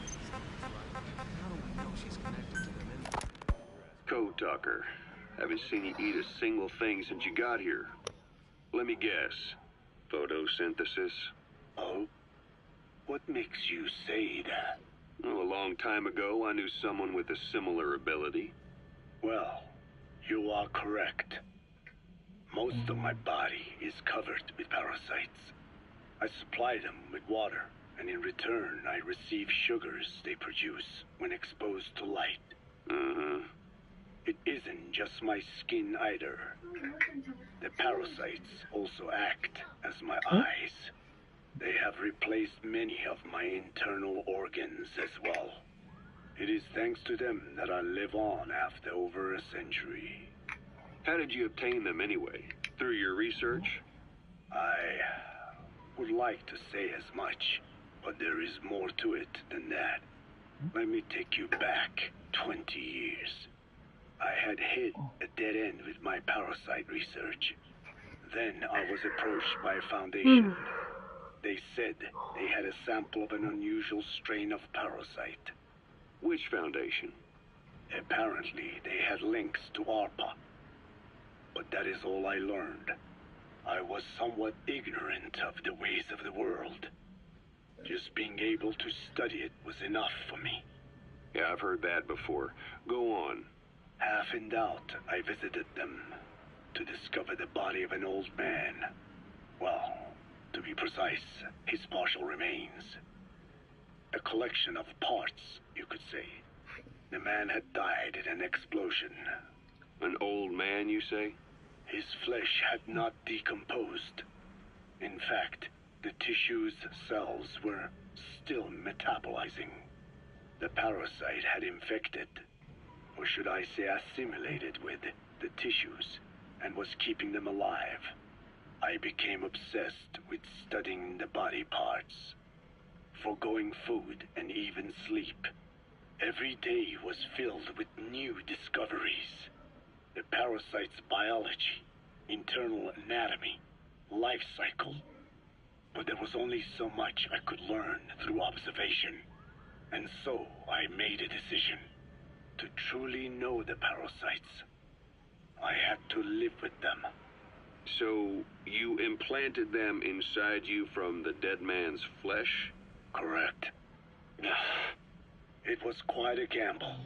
How do we know she's connected to them anyway? Code Talker. Haven't seen you eat a single thing since you got here. Let me guess. Photosynthesis? Oh? What makes you say that? Well, a long time ago, I knew someone with a similar ability. Well, you are correct. Most of my body is covered with parasites. I supply them with water, and in return I receive sugars they produce when exposed to light. Uh-huh. It isn't just my skin either. The parasites also act as my eyes. They have replaced many of my internal organs as well. It is thanks to them that I live on after over a century. How did you obtain them anyway? Through your research? I would like to say as much, but there is more to it than that. Let me take you back 20 years. I had hit a dead end with my parasite research. Then I was approached by a foundation. They said they had a sample of an unusual strain of parasite. Which foundation? Apparently, they had links to ARPA. But that is all I learned. I was somewhat ignorant of the ways of the world. Just being able to study it was enough for me. Yeah, I've heard that before. Go on. Half in doubt, I visited them to discover the body of an old man. Well, to be precise, his partial remains. A collection of parts, you could say. The man had died in an explosion. An old man, you say? His flesh had not decomposed. In fact, the tissue's cells were still metabolizing. The parasite had infected, or should I say assimilated with, the tissues, and was keeping them alive. I became obsessed with studying the body parts, foregoing food and even sleep. Every day was filled with new discoveries. The parasite's biology, internal anatomy, life cycle. But there was only so much I could learn through observation. And so I made a decision. To truly know the parasites, I had to live with them. So, you implanted them inside you from the dead man's flesh? Correct. It was quite a gamble,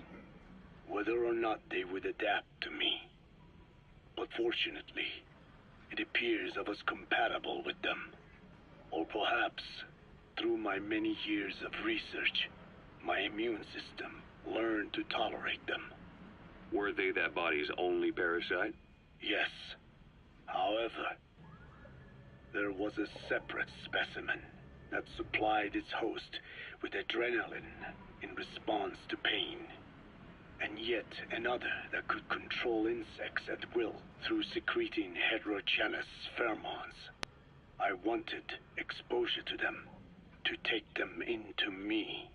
whether or not they would adapt to me. But fortunately, it appears I was compatible with them. Or perhaps, through my many years of research, my immune system learned to tolerate them. Were they that body's only parasite? Yes. However, there was a separate specimen that supplied its host with adrenaline in response to pain, and yet another that could control insects at will through secreting heterogeneous pheromones. I wanted exposure to them, to take them into me,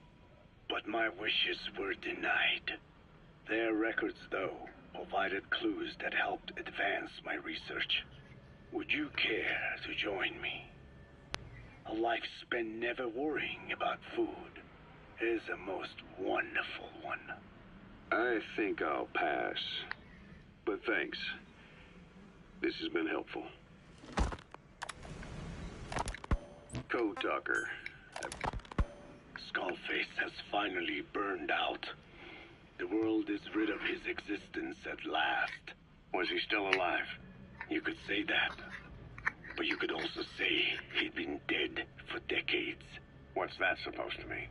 but my wishes were denied. Their records, though, provided clues that helped advance my research. Would you care to join me? A life spent never worrying about food is a most wonderful one. I think I'll pass. But thanks. This has been helpful. Code Talker. Skullface has finally burned out. The world is rid of his existence at last. Was he still alive? You could say that. But you could also say he'd been dead for decades. What's that supposed to mean?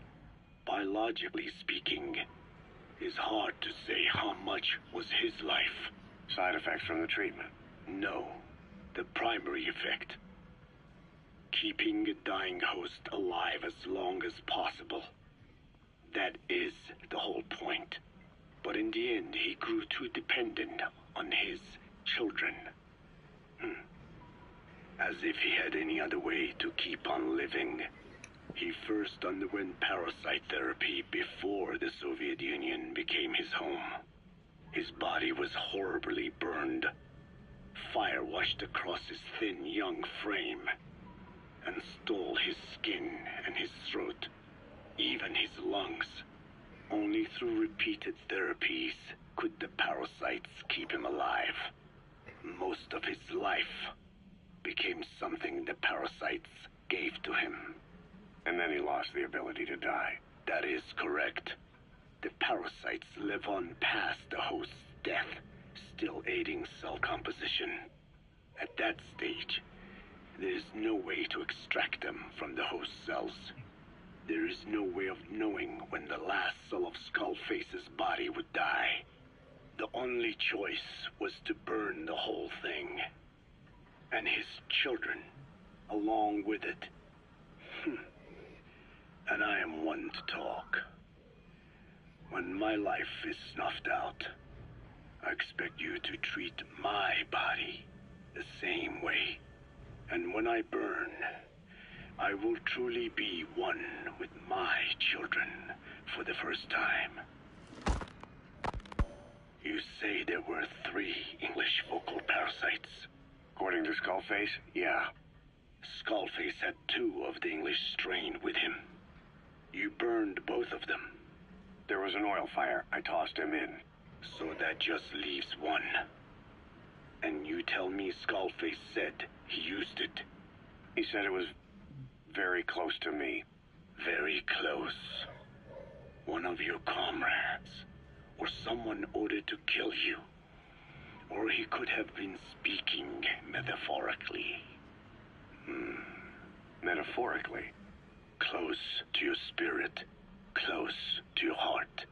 Biologically speaking, it's hard to say how much was his life. Side effects from the treatment? No, the primary effect. Keeping a dying host alive as long as possible. That is the whole point. But in the end, he grew too dependent on his children. As if he had any other way to keep on living. He first underwent parasite therapy before the Soviet Union became his home. His body was horribly burned. Fire washed across his thin young frame and stole his skin and his throat, even his lungs. Only through repeated therapies could the parasites keep him alive. Most of his life became something the parasites gave to him. And then he lost the ability to die. That is correct. The parasites live on past the host's death, still aiding cell composition. At that stage, there is no way to extract them from the host cells. There is no way of knowing when the last cell of Skullface's body would die. The only choice was to burn the whole thing. And his children, along with it. And I am one to talk. When my life is snuffed out, I expect you to treat my body the same way. And when I burn, I will truly be one with my children for the first time. You say there were 3 English vocal parasites. According to Skullface, yeah. Skullface had 2 of the English strain with him. You burned both of them. There was an oil fire. I tossed him in. So that just leaves 1. And you tell me Skullface said he used it. He said it was very close to me. Very close. One of your comrades, or someone ordered to kill you. Or he could have been speaking metaphorically. Metaphorically? Close to your spirit, close to your heart.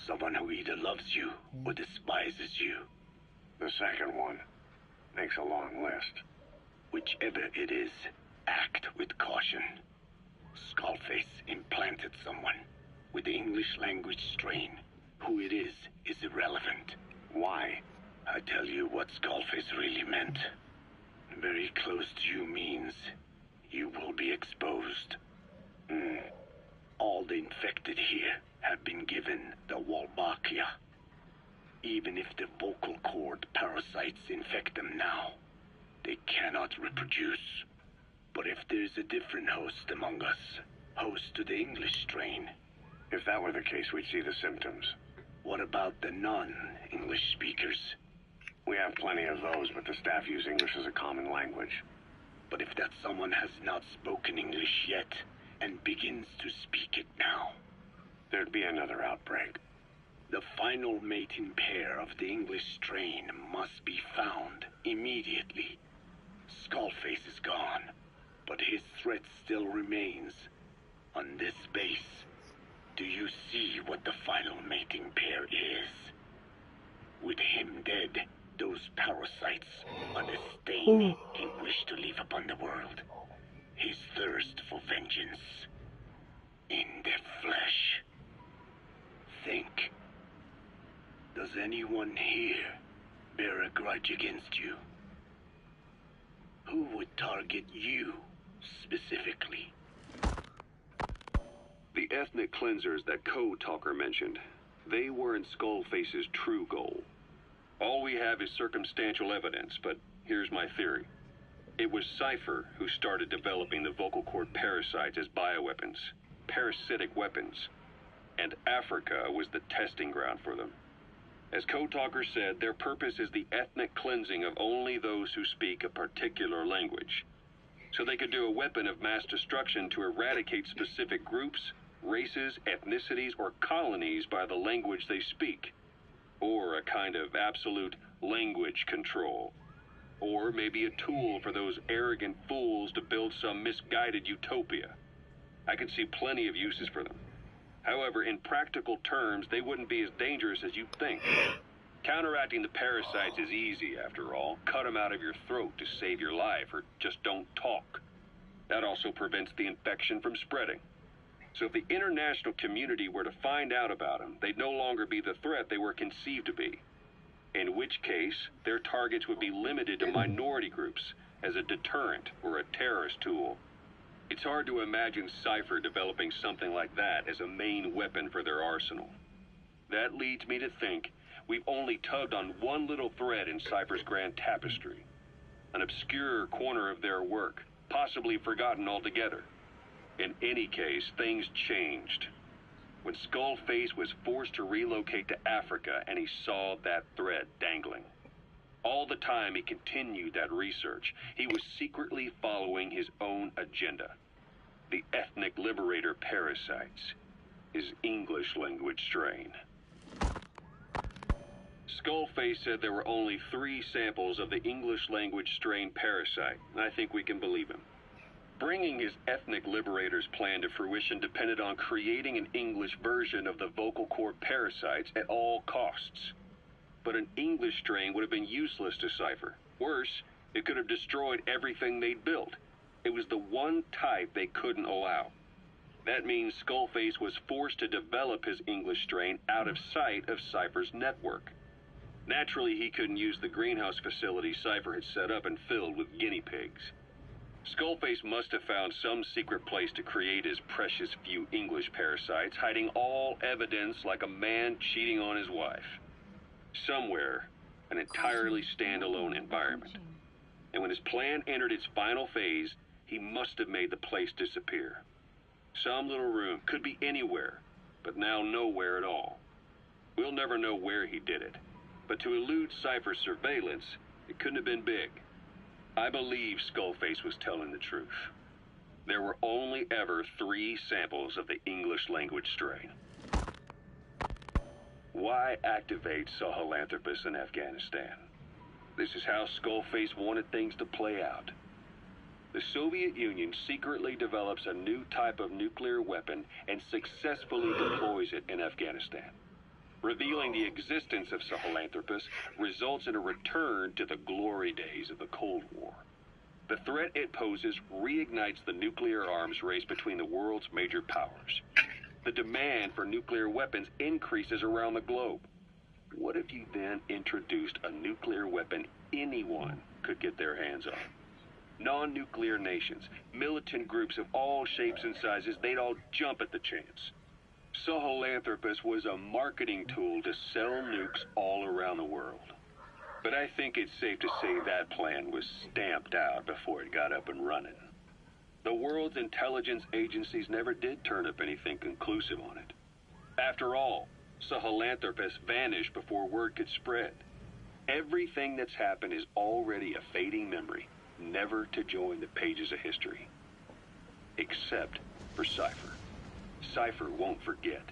Someone who either loves you or despises you. The second one makes a long list. Whichever it is, act with caution. Skullface implanted someone with the English language strain. Who it is irrelevant. Why? I tell you what Skullface really meant. Very close to you means you will be exposed. All the infected here have been given the Wolbachia. Even if the vocal cord parasites infect them now, they cannot reproduce. But if there's a different host among us, host to the English strain. If that were the case, we'd see the symptoms. What about the non-English speakers? We have plenty of those, but the staff use English as a common language. But if that someone has not spoken English yet, and begins to speak it now, there'd be another outbreak. The final mating pair of the English strain must be found immediately. Skullface is gone, but his threat still remains. On this base, do you see what the final mating pair is? With him dead, those parasites are the stain he wished to leave upon the world. His thirst for vengeance. In their flesh. Think. Does anyone here bear a grudge against you? Who would target you specifically? The ethnic cleansers that Code Talker mentioned, they weren't Skullface's true goal. All we have is circumstantial evidence, but here's my theory. It was Cypher who started developing the vocal cord parasites as bioweapons, parasitic weapons, and Africa was the testing ground for them. As Code Talker said, their purpose is the ethnic cleansing of only those who speak a particular language. So they could do a weapon of mass destruction to eradicate specific groups, races, ethnicities, or colonies by the language they speak. Or a kind of absolute language control. Or maybe a tool for those arrogant fools to build some misguided utopia. I can see plenty of uses for them. However, in practical terms, they wouldn't be as dangerous as you think. Counteracting the parasites is easy, after all. Cut them out of your throat to save your life, or just don't talk. That also prevents the infection from spreading. So if the international community were to find out about them, they'd no longer be the threat they were conceived to be. In which case, their targets would be limited to minority groups as a deterrent or a terrorist tool. It's hard to imagine Cypher developing something like that as a main weapon for their arsenal. That leads me to think we've only tugged on one little thread in Cypher's grand tapestry. An obscure corner of their work, possibly forgotten altogether. In any case, things changed. When Skullface was forced to relocate to Africa and he saw that thread dangling. All the time he continued that research, he was secretly following his own agenda. The ethnic liberator parasites, his English language strain. Skullface said there were only 3 samples of the English language strain parasite, and I think we can believe him. Bringing his ethnic liberator's plan to fruition depended on creating an English version of the vocal cord parasites at all costs. But an English strain would have been useless to Cypher. Worse, it could have destroyed everything they'd built. It was the one type they couldn't allow. That means Skullface was forced to develop his English strain out of sight of Cypher's network. Naturally, he couldn't use the greenhouse facility Cypher had set up and filled with guinea pigs. Skullface must have found some secret place to create his precious few English parasites, hiding all evidence like a man cheating on his wife. Somewhere, an entirely standalone environment. And when his plan entered its final phase, he must have made the place disappear. Some little room, could be anywhere, but now nowhere at all. We'll never know where he did it, but to elude Cypher's surveillance, it couldn't have been big. I believe Skullface was telling the truth. There were only ever 3 samples of the English language strain. Why activate Sahelanthropus in Afghanistan? This is how Skullface wanted things to play out. The Soviet Union secretly develops a new type of nuclear weapon and successfully deploys it in Afghanistan. Revealing the existence of Sahelanthropus results in a return to the glory days of the Cold War. The threat it poses reignites the nuclear arms race between the world's major powers. The demand for nuclear weapons increases around the globe. What if you then introduced a nuclear weapon anyone could get their hands on? Non-nuclear nations, militant groups of all shapes and sizes, they'd all jump at the chance. Sahelanthropus was a marketing tool to sell nukes all around the world. But I think it's safe to say that plan was stamped out before it got up and running. The world's intelligence agencies never did turn up anything conclusive on it. After all, Sahelanthropus vanished before word could spread. Everything that's happened is already a fading memory, never to join the pages of history. Except for Cypher. Cypher won't forget.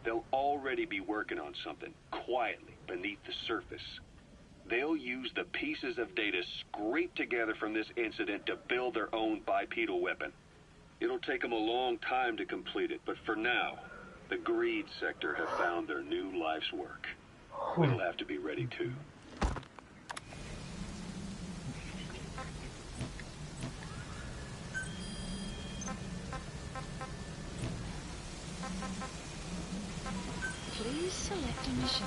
They'll already be working on something, quietly, beneath the surface. They'll use the pieces of data scraped together from this incident to build their own bipedal weapon. It'll take them a long time to complete it, but for now, the greed sector have found their new life's work. We'll have to be ready too. Please select a mission.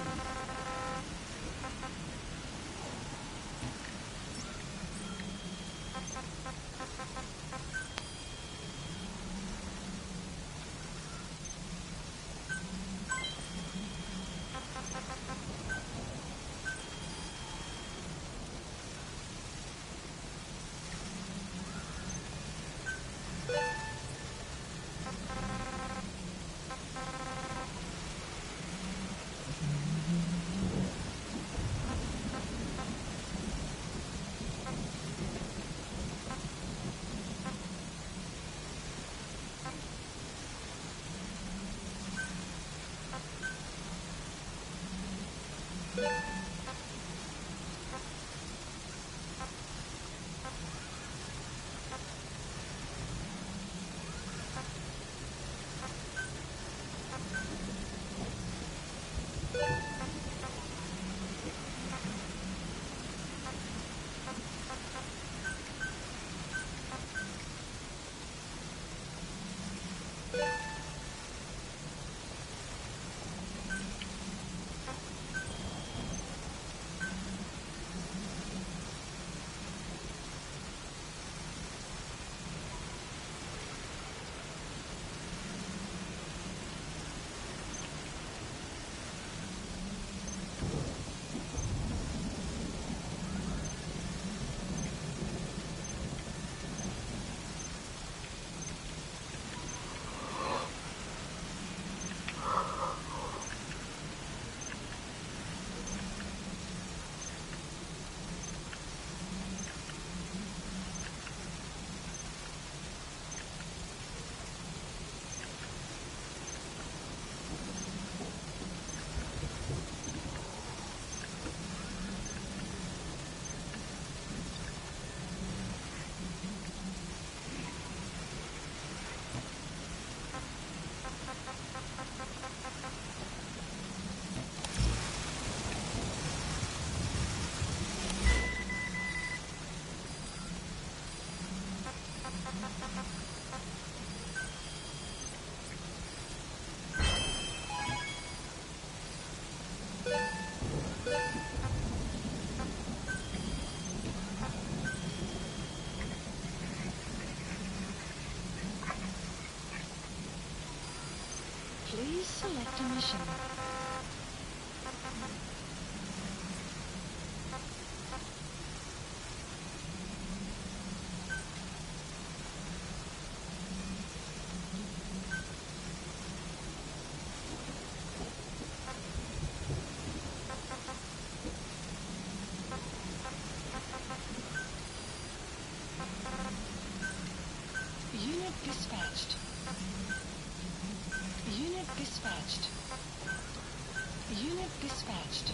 Select a mission. Unit dispatched. Unit dispatched. Unit dispatched.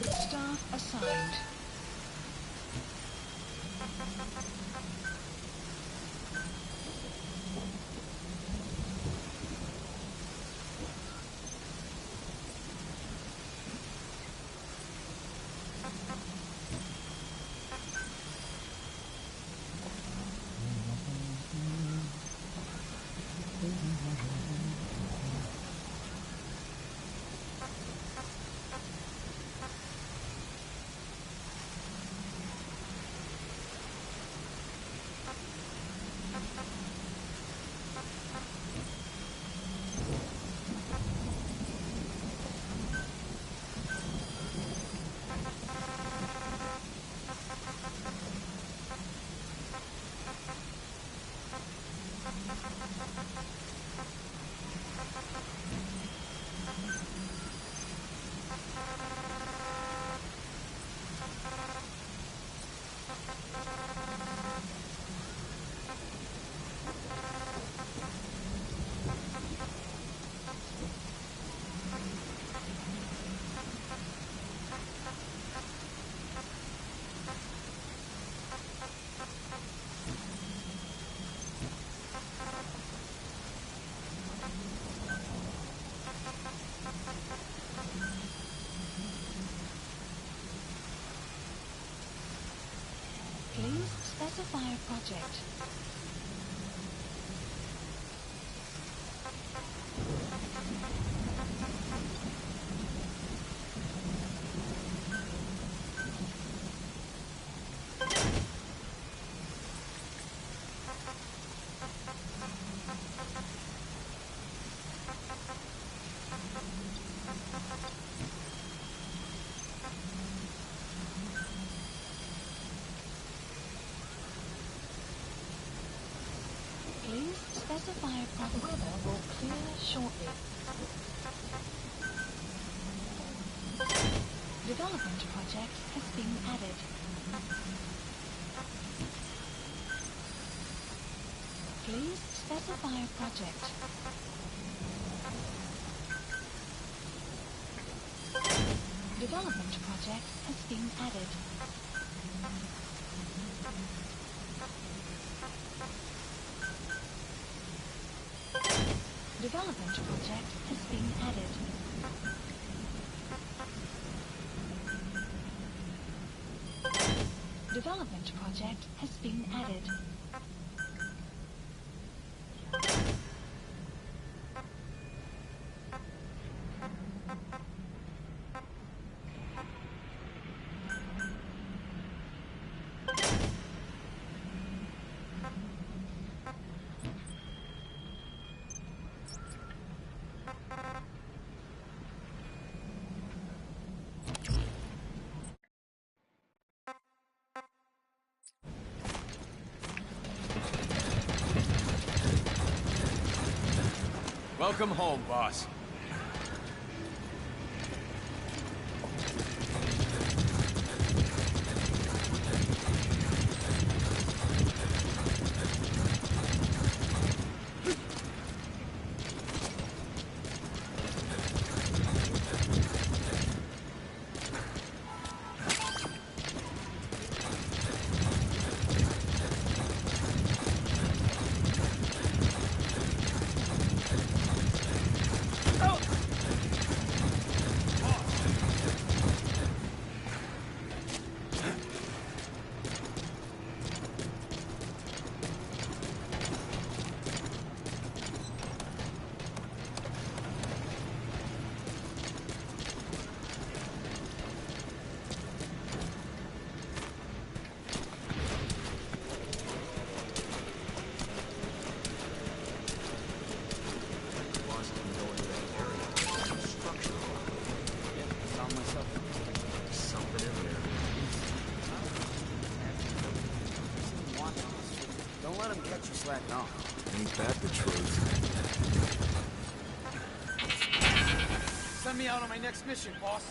Staff assigned. Please specify a project. Please specify a project. Weather will clear shortly. Development project has been added. Please specify a project. Development project has been added. Development project has been added. Development project has been added. Welcome home, boss. Ain't that the truth? Send me out on my next mission, boss.